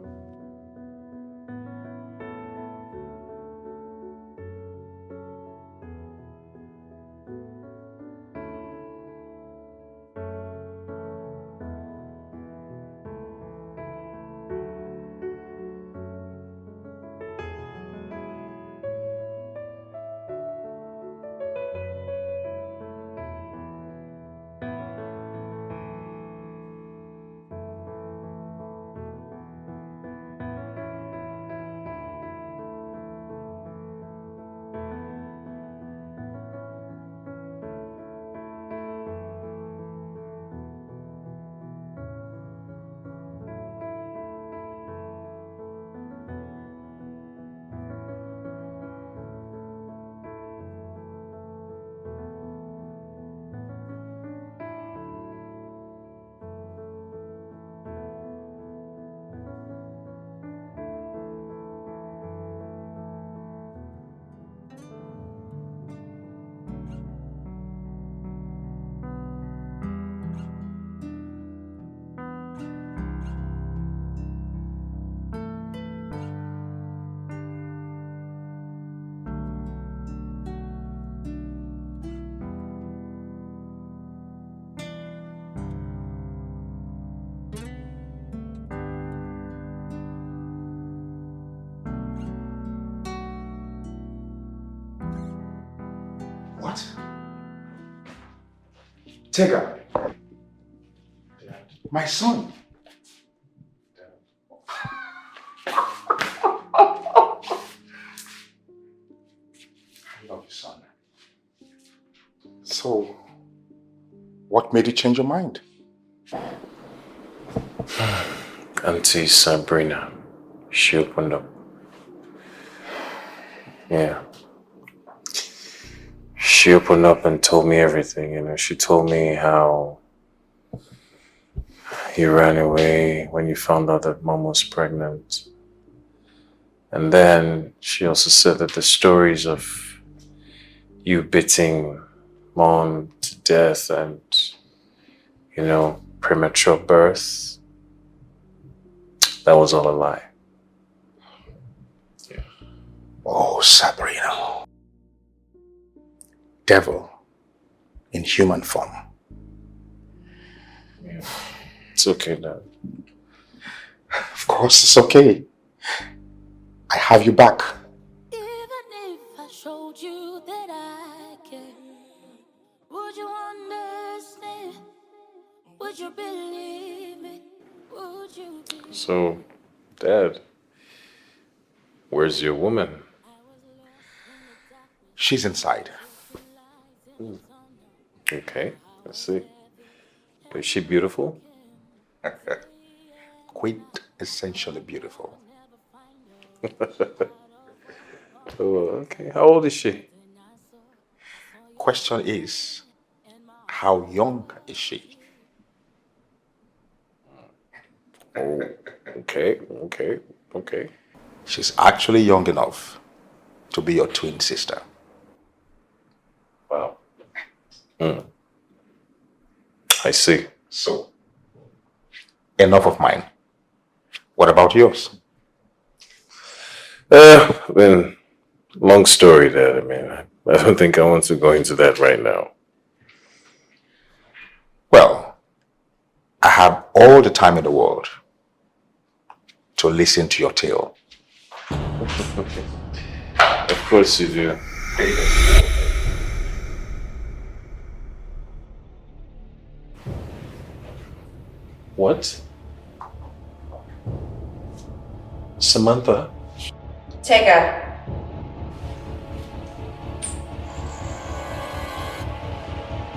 Speaker 8: What? Tega. My son. I love you, son. So, what made you change your mind?
Speaker 4: Auntie Sabrina, she opened up. Yeah. She opened up and told me everything, you know. She told me how you ran away when you found out that mom was pregnant. And then she also said that the stories of you beating mom to death and, you know, premature birth, that was all a lie. Yeah.
Speaker 8: Oh, Sabrina. Devil in human form.
Speaker 4: Yeah. It's okay, Dad.
Speaker 8: Of course, it's okay. I have you back.
Speaker 5: Even if I showed you that I care, would you wonder Would you believe me? Would you be?
Speaker 4: So, Dad, where's your woman?
Speaker 8: She's inside.
Speaker 4: Okay, let's see. Is she beautiful?
Speaker 8: Quite essentially beautiful.
Speaker 4: Oh, okay. How old is she?
Speaker 8: Question is, how young is she?
Speaker 4: Oh, okay, okay, okay.
Speaker 8: She's actually young enough to be your twin sister.
Speaker 4: Wow. I see.
Speaker 8: So, enough of mine. What about yours?
Speaker 4: Well, long story, Dad. I mean, I don't think I want to go into that right now.
Speaker 8: Well, I have all the time in the world to listen to your tale.
Speaker 4: Of course you do. What? Samantha?
Speaker 2: Tega.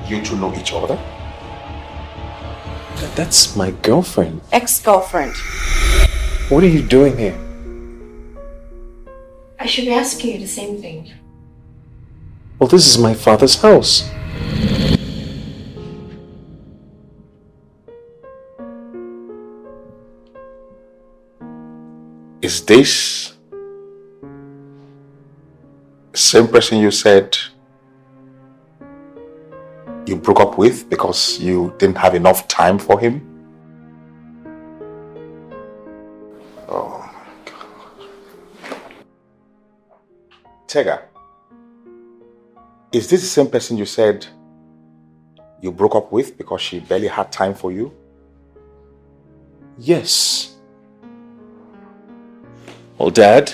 Speaker 8: You two know each other?
Speaker 4: That's my girlfriend.
Speaker 2: Ex-girlfriend.
Speaker 4: What are you doing here?
Speaker 2: I should be asking you the same thing.
Speaker 4: Well, this is my father's house.
Speaker 8: Is this the same person you said you broke up with because you didn't have enough time for him? Oh my God. Tega, is this the same person you said you broke up with because she barely had time for you?
Speaker 4: Yes. Well, Dad,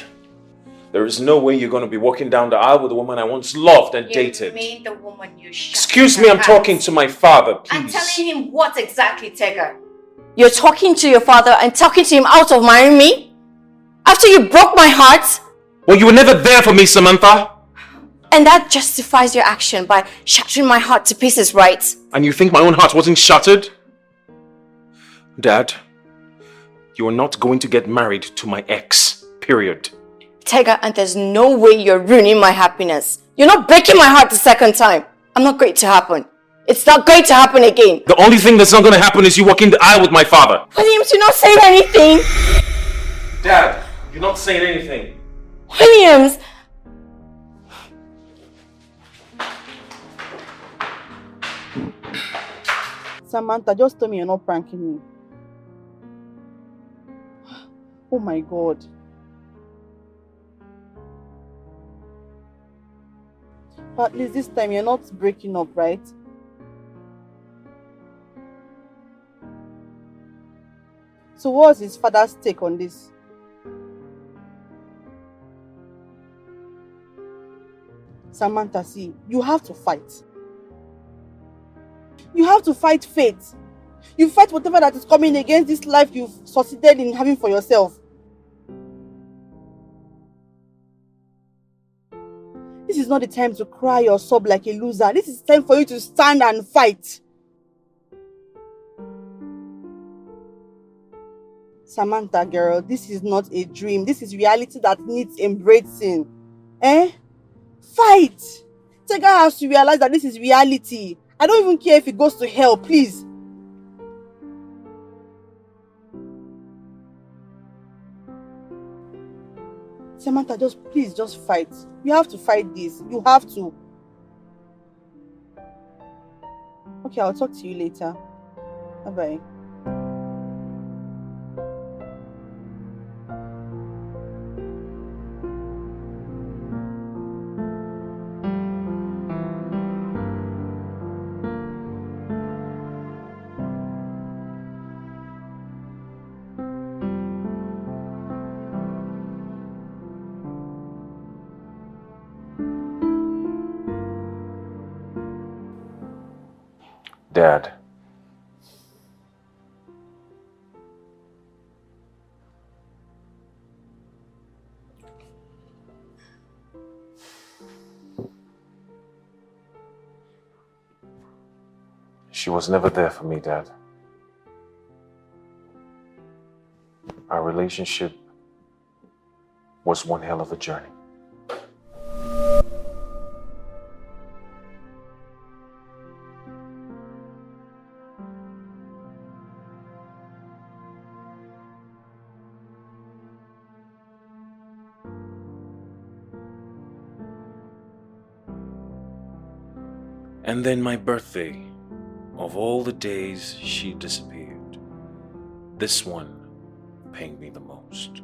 Speaker 4: there is no way you're going to be walking down the aisle with a woman I once loved and dated.
Speaker 2: You mean the woman you shot?
Speaker 4: Excuse me, I'm talking to my father, please.
Speaker 2: I'm telling him what exactly, Tega?
Speaker 3: You're talking to your father and talking to him out of marrying me? After you broke my heart?
Speaker 4: Well, you were never there for me, Samantha.
Speaker 3: And that justifies your action by shattering my heart to pieces, right?
Speaker 4: And you think my own heart wasn't shattered? Dad, you are not going to get married to my ex. Period.
Speaker 3: Tega, and there's no way you're ruining my happiness. You're not breaking my heart the second time. I'm not going to happen. It's not going to happen again.
Speaker 4: The only thing that's not going to happen is you walking the aisle with my father.
Speaker 3: Williams, you're not saying anything.
Speaker 4: Dad, you're not saying anything.
Speaker 3: Williams.
Speaker 1: Samantha, just tell me you're not pranking me. Oh my God. But at least this time you're not breaking up, right? So what's his father's take on this? Samantha, see, you have to fight. You have to fight fate. You fight whatever that is coming against this life you've succeeded in having for yourself. This is not the time to cry or sob like a loser. This is time for you to stand and fight. Samantha, girl, this is not a dream. This is reality that needs embracing. Fight! Tega has to realize that this is reality. I don't even care if it goes to hell, please. Samantha, please fight. You have to fight this. You have to. Okay, I'll talk to you later. Bye-bye.
Speaker 4: Dad, She was never there for me, Dad. Our relationship was one hell of a journey. And then my birthday, of all the days she disappeared, this one pained me the most.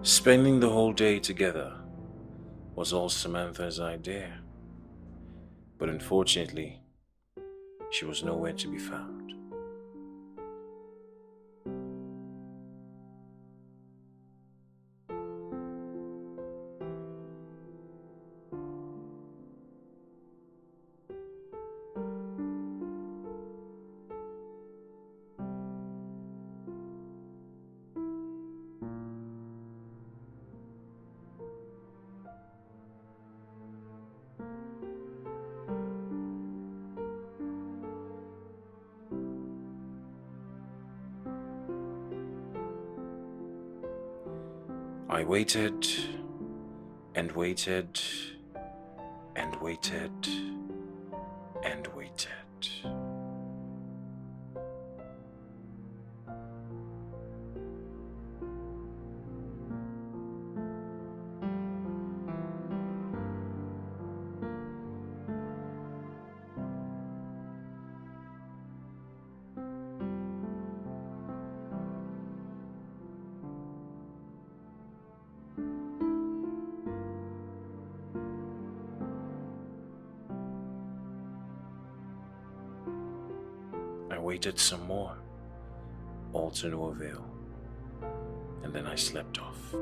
Speaker 4: Spending the whole day together was all Samantha's idea. But unfortunately, she was nowhere to be found. I waited and waited and waited and waited. I waited some more, all to no avail, and then I slept off.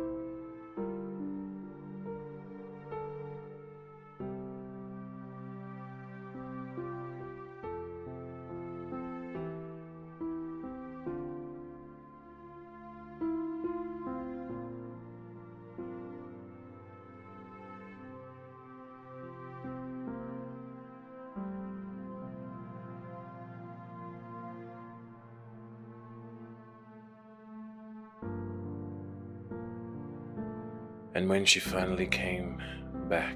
Speaker 4: And when she finally came back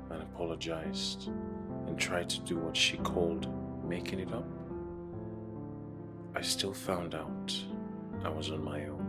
Speaker 4: and apologized and tried to do what she called making it up, I still found out I was on my own.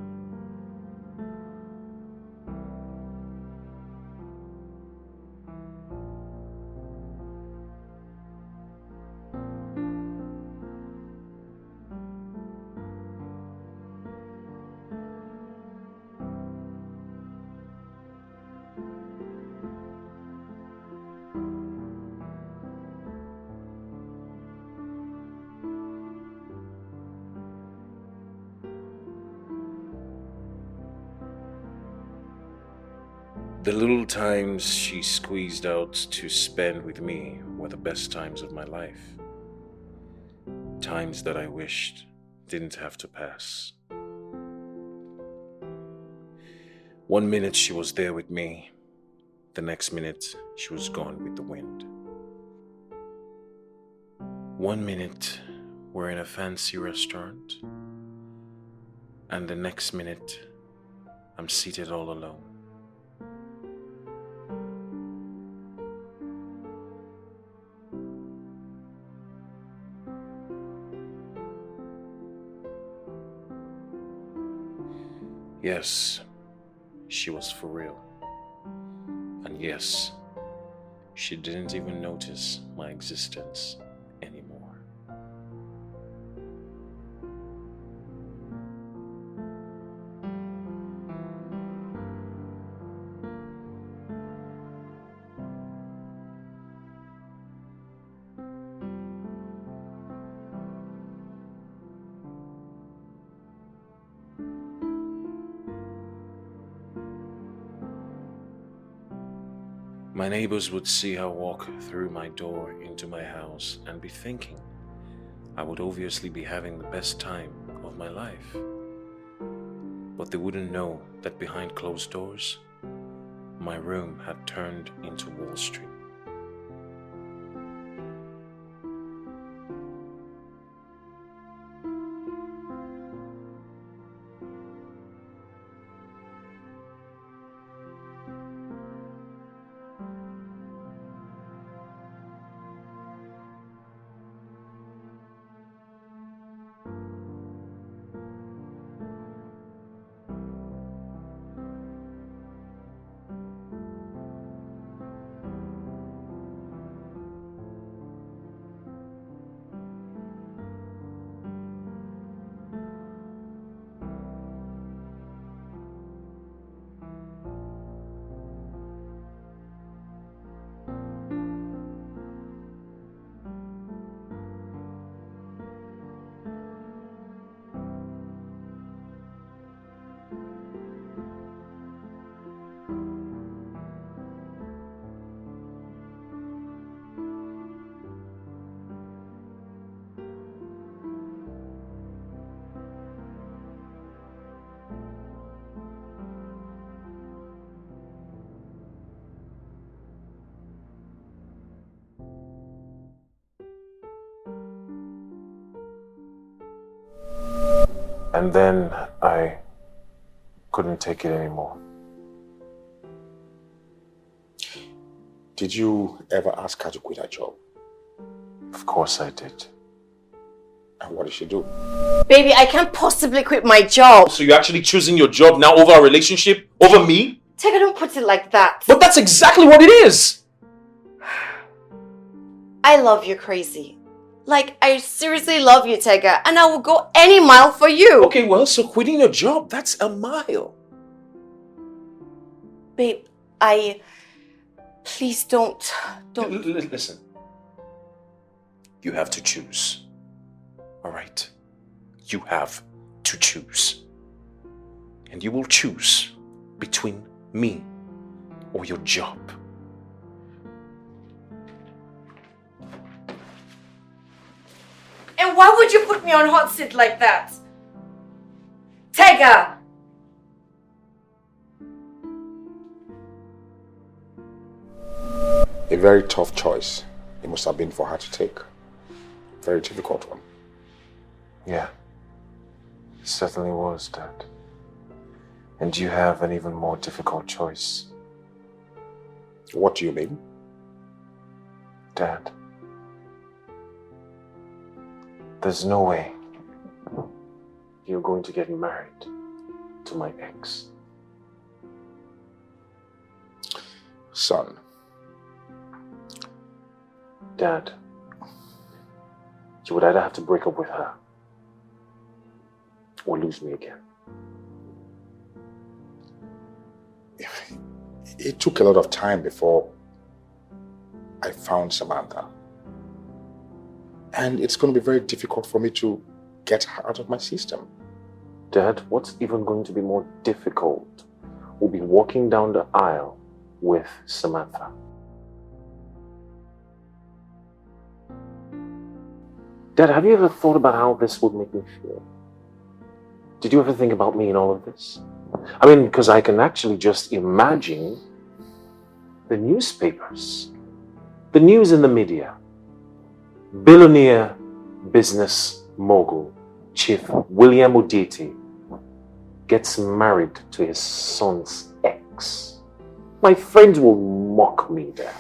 Speaker 4: The little times she squeezed out to spend with me were the best times of my life. Times that I wished didn't have to pass. One minute she was there with me, the next minute she was gone with the wind. One minute we're in a fancy restaurant, and the next minute I'm seated all alone. Yes, she was for real. And yes, she didn't even notice my existence anymore. My neighbors would see her walk through my door into my house and be thinking I would obviously be having the best time of my life. But they wouldn't know that behind closed doors, my room had turned into Wall Street. And then I couldn't take it anymore.
Speaker 8: Did you ever ask her to quit her job?
Speaker 4: Of course I did.
Speaker 8: And what did she do?
Speaker 2: Baby, I can't possibly quit my job.
Speaker 4: So you're actually choosing your job now over our relationship? Over me?
Speaker 2: Tega, don't put it like that.
Speaker 4: But that's exactly what it is!
Speaker 2: I love you crazy. Like, I seriously love you, Tega, and I will go any mile for you.
Speaker 4: Okay, well, so quitting your job, that's a mile.
Speaker 2: Babe, please don't.
Speaker 4: Listen. You have to choose. All right? You have to choose. And you will choose between me or your job.
Speaker 2: And why would you put me on hot seat like that? Tega!
Speaker 8: A very tough choice it must have been for her to take. Very difficult one.
Speaker 4: Yeah. It certainly was, Dad. And you have an even more difficult choice.
Speaker 8: What do you mean?
Speaker 4: Dad. There's no way you're going to get married to my ex.
Speaker 8: Son.
Speaker 4: Dad, you would either have to break up with her or lose me again.
Speaker 8: It took a lot of time before I found Samantha. And it's going to be very difficult for me to get her out of my system.
Speaker 4: Dad, what's even going to be more difficult will be walking down the aisle with Samantha. Dad, have you ever thought about how this would make me feel? Did you ever think about me in all of this? I mean, because I can actually just imagine the newspapers, the news in the media. Billionaire business mogul Chief William Odete gets married to his son's ex. My friends will mock me, Dad.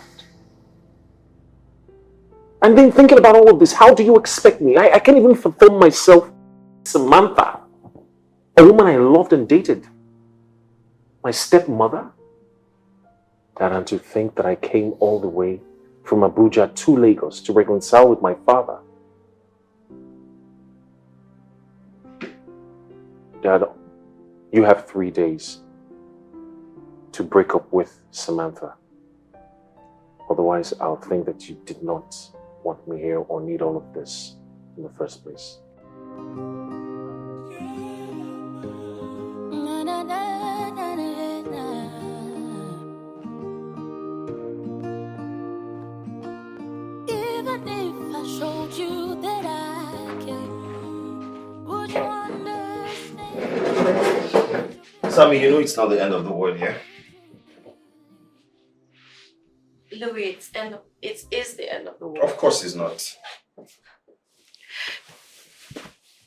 Speaker 4: And then thinking about all of this, how do you expect me? I can't even fulfill myself. Samantha, a woman I loved and dated. My stepmother. Dad, and to think that I came all the way from Abuja to Lagos to reconcile with my father. Dad, you have 3 days to break up with Samantha. Otherwise, I'll think that you did not want me here or need all of this in the first place.
Speaker 7: Sammy, you know it's not the end of the world, yeah?
Speaker 2: Louis, it is the end of the world.
Speaker 7: Of course it's not.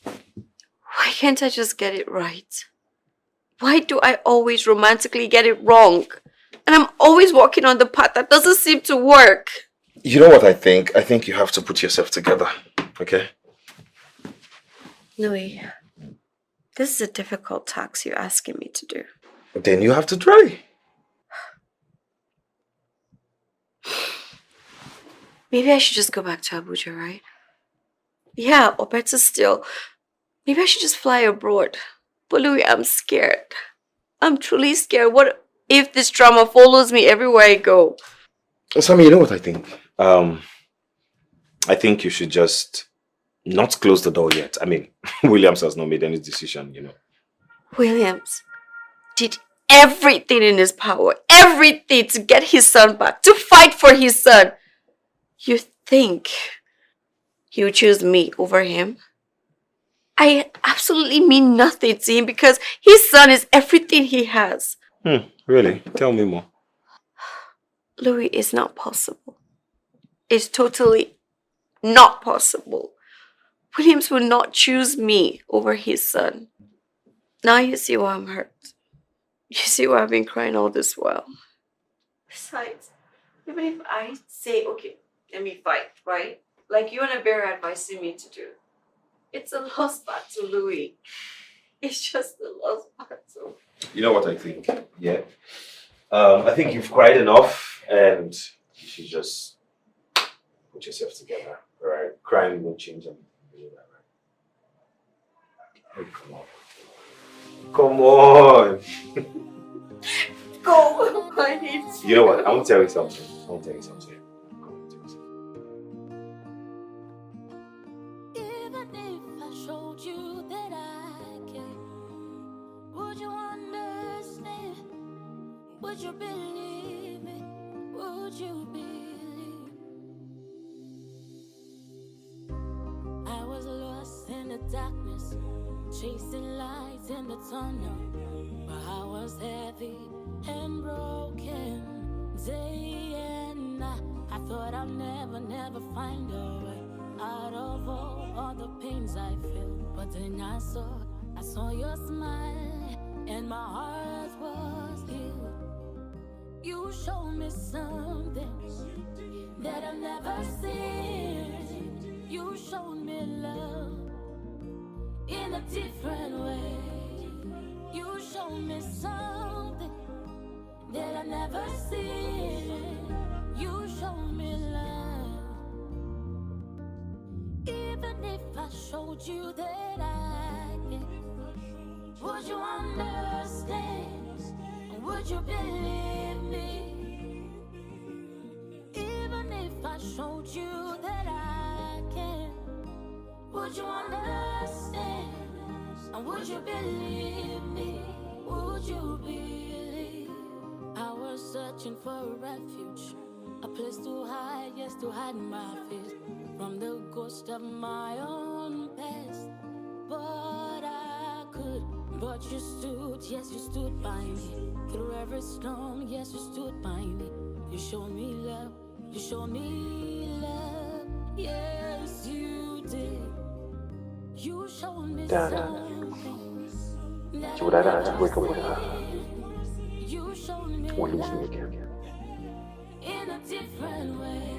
Speaker 2: Why can't I just get it right? Why do I always romantically get it wrong? And I'm always walking on the path that doesn't seem to work.
Speaker 7: You know what I think? I think you have to put yourself together, okay?
Speaker 2: Louis, this is a difficult task you're asking me to do.
Speaker 7: Then you have to try.
Speaker 2: Maybe I should just go back to Abuja, right? Yeah, or better still, maybe I should just fly abroad. But Louis, I'm scared. I'm truly scared. What if this drama follows me everywhere I go?
Speaker 7: Sammy, you know what I think? I think you should just not close the door yet. I mean, Williams has not made any decision, you know.
Speaker 2: Williams did everything in his power, everything to get his son back, to fight for his son. You think he would choose me over him? I absolutely mean nothing to him because his son is everything he has.
Speaker 7: Really? Tell me more.
Speaker 2: Louis, it's not possible. It's totally not possible. Williams will not choose me over his son. Now you see why I'm hurt. You see why I've been crying all this while. Besides, even if I say, okay, let me fight, right? Like you and a bear advising me to do. It's a lost battle, Louis. It's just a lost battle.
Speaker 7: You know what I think? Yeah. I think you've cried enough and you should just put yourself together. Alright? Crying won't change anything. Hey, come on. Come on.
Speaker 2: Go. I need you.
Speaker 7: You know what? I want to tell you something. Come on, tell you something.
Speaker 5: Even if I showed you that I care, would you understand? Would you believe me? Would you believe? I was lost in the darkness, chasing lights in the tunnel, but I was heavy and broken day and night. I thought I'd never find a way out of all the pains I feel. But then I saw your smile, and my heart was healed. You showed me something that I've never seen. You showed me love in a different way. You showed me something that I've never seen. You showed me love. Even if I showed you that I can, would you understand? Would you believe me? Even if I showed you that I can, would you understand? And would you believe me? Would you believe? I was searching for a refuge, a place to hide, yes, to hide my fears from the ghost of my own past. But I could, but you stood, yes, you stood by me. Through every storm, yes, you stood by me. You showed me love, you showed me love, yes, you did. You showed me something that I never seen. You showed me love in a different way.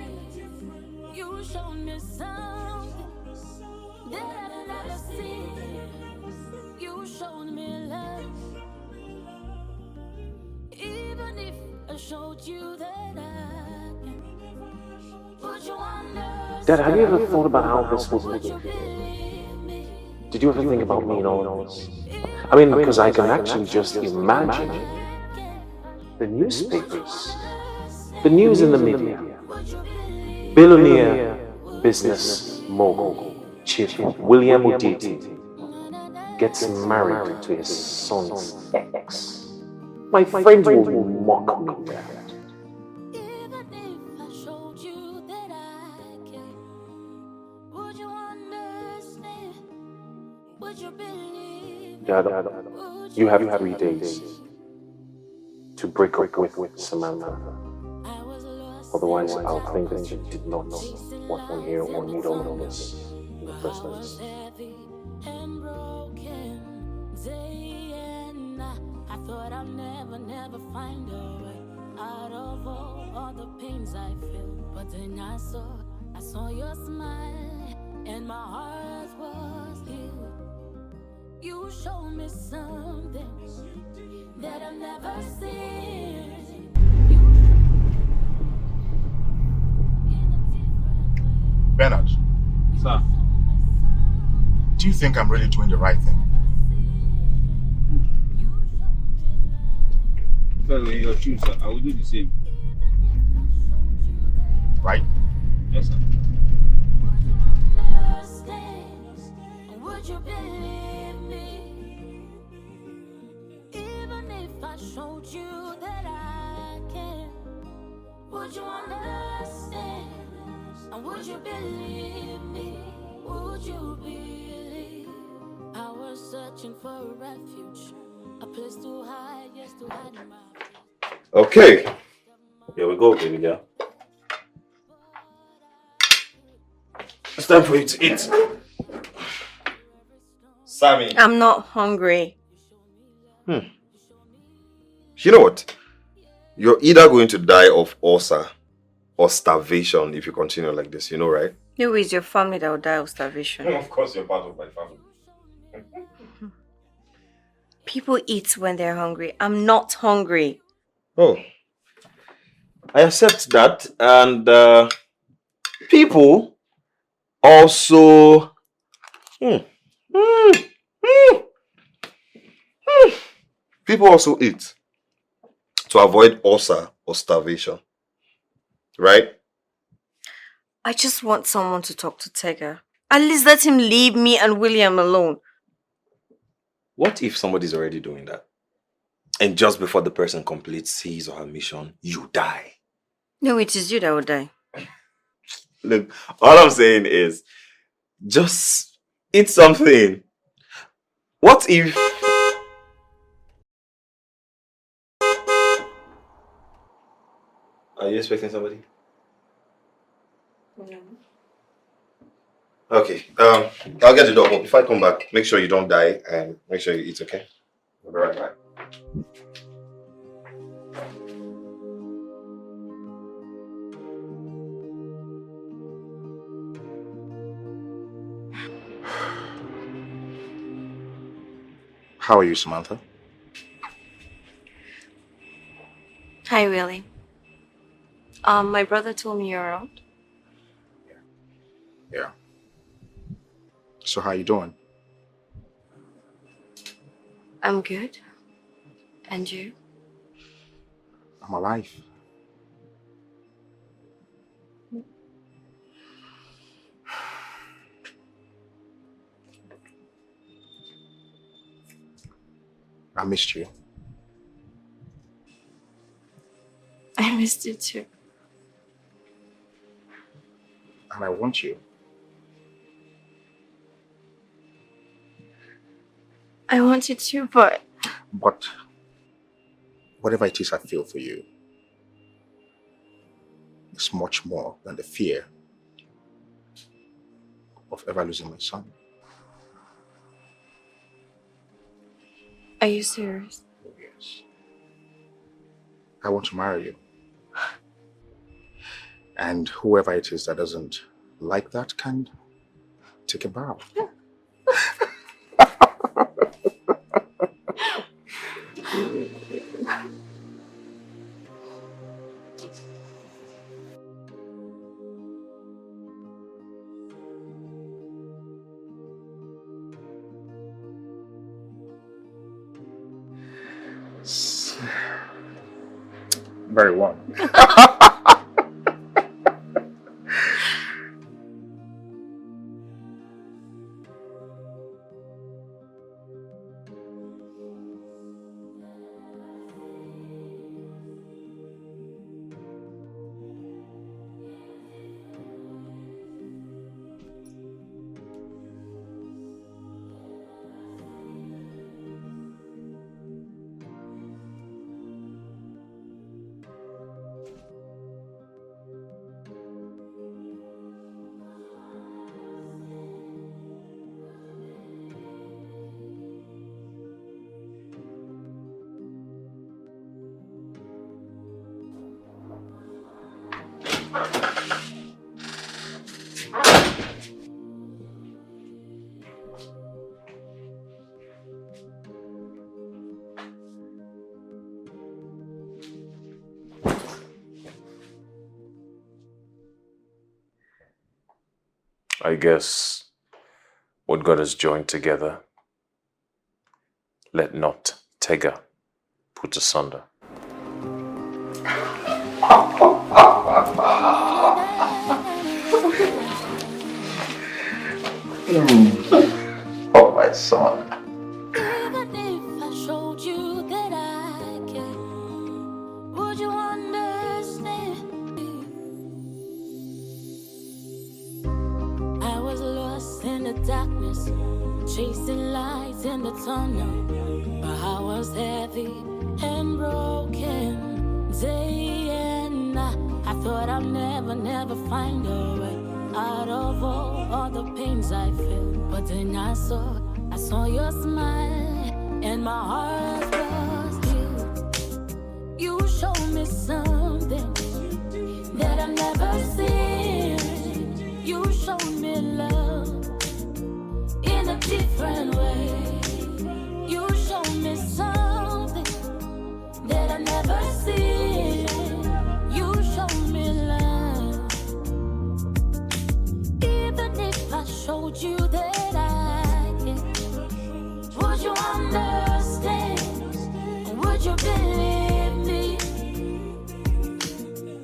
Speaker 5: You showed me something that I never seen. You showed me love. Even if I showed you that I can, would you understand?
Speaker 9: Dad, have you ever thought about how this was
Speaker 5: Would you
Speaker 9: making you feel?
Speaker 5: believe me?
Speaker 9: Did you ever think about me in all of this? I mean, because I can actually just imagine the newspapers, the news in the media. Billionaire business mogul Chief William Uditi gets married to his son's ex. My friends will mock me, Dad.
Speaker 5: Even if I showed you that I can, would you understand? Would you believe?
Speaker 9: Dad,
Speaker 5: Would
Speaker 9: You have 3 days to break up with Samantha. Otherwise, I'll think that you did not want to hear or need all of this in the first place.
Speaker 5: I thought I'd never find a way out of all the pains I feel. But then I saw your smile, and my heart was healed. You showed me something that I've never seen.
Speaker 8: Bernard.
Speaker 10: Sir.
Speaker 8: Do you think I'm really doing the right thing?
Speaker 10: Well, in your shoes, sir, I will do the same.
Speaker 8: Right?
Speaker 10: Yes, sir.
Speaker 5: Would you believe me? Even if I showed you that I can, would you understand? And would you believe me? Would you believe? I was searching for a refuge, a place to hide, yes, to hide my.
Speaker 7: Okay. Here we go, baby girl. It's time for you to eat. Sammy.
Speaker 2: I'm not hungry.
Speaker 7: You know what? You're either going to die of ulcer or starvation if you continue like this, you know, right?
Speaker 2: Who is your family that will die of starvation?
Speaker 7: Of course, you're part of my family.
Speaker 2: People eat when they're hungry. I'm not hungry.
Speaker 7: Oh. I accept that, and people also people also eat to avoid ulcer or starvation, right?
Speaker 2: I just want someone to talk to Tega. At least let him leave me and William alone.
Speaker 7: What if somebody's already doing that? And just before the person completes his or her mission, you die?
Speaker 2: No, it is you that will die.
Speaker 7: Look, all I'm saying is, just eat something. What if... Are you expecting somebody?
Speaker 2: No.
Speaker 7: Okay, I'll get the dog. If I come back, make sure you don't die and make sure you eat, okay? I'll be right back.
Speaker 8: How are you, Samantha?
Speaker 2: Hi, Willie. My brother told me you're around.
Speaker 8: Yeah. So how you doing?
Speaker 2: I'm good. And you?
Speaker 8: I'm alive. I missed you.
Speaker 2: I missed you too.
Speaker 8: And I want you.
Speaker 2: I want you too, but
Speaker 8: whatever it is I feel for you, it's much more than the fear of ever losing my son.
Speaker 2: are you serious?
Speaker 8: Yes. I want to marry you. And whoever it is that doesn't like that can take a bow. Very warm.
Speaker 4: I guess what God has joined together, let not Tega put asunder.
Speaker 8: Oh, my son.
Speaker 5: Even if I showed you that I care, would you understand? I was lost in the darkness, chasing lights in the tunnel. My heart was heavy and broken day and night. I thought I'd never find a way out of all the pains I feel. But then I saw your smile and my heart was healed. You showed me something that I've never seen. You showed me love in a different way. You showed me something that I never seen. You showed me love. Even if I showed you that I care, would you understand? Would you believe me?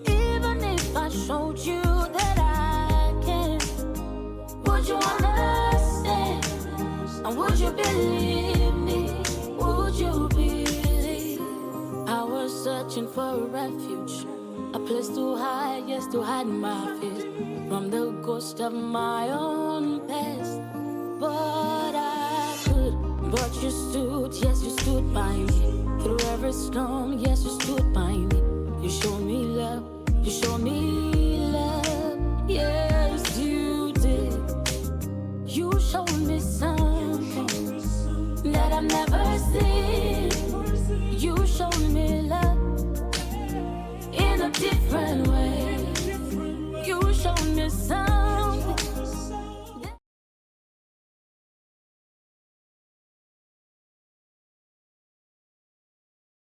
Speaker 5: Even if I showed you that I can, would you understand? And would you believe me? Would you believe? I was searching for a refuge, a place to hide, yes, to hide my fears from the ghost of my own past. But I could, but you stood, yes, you stood by me. Through every storm, yes, you stood by me. You showed me love, you showed me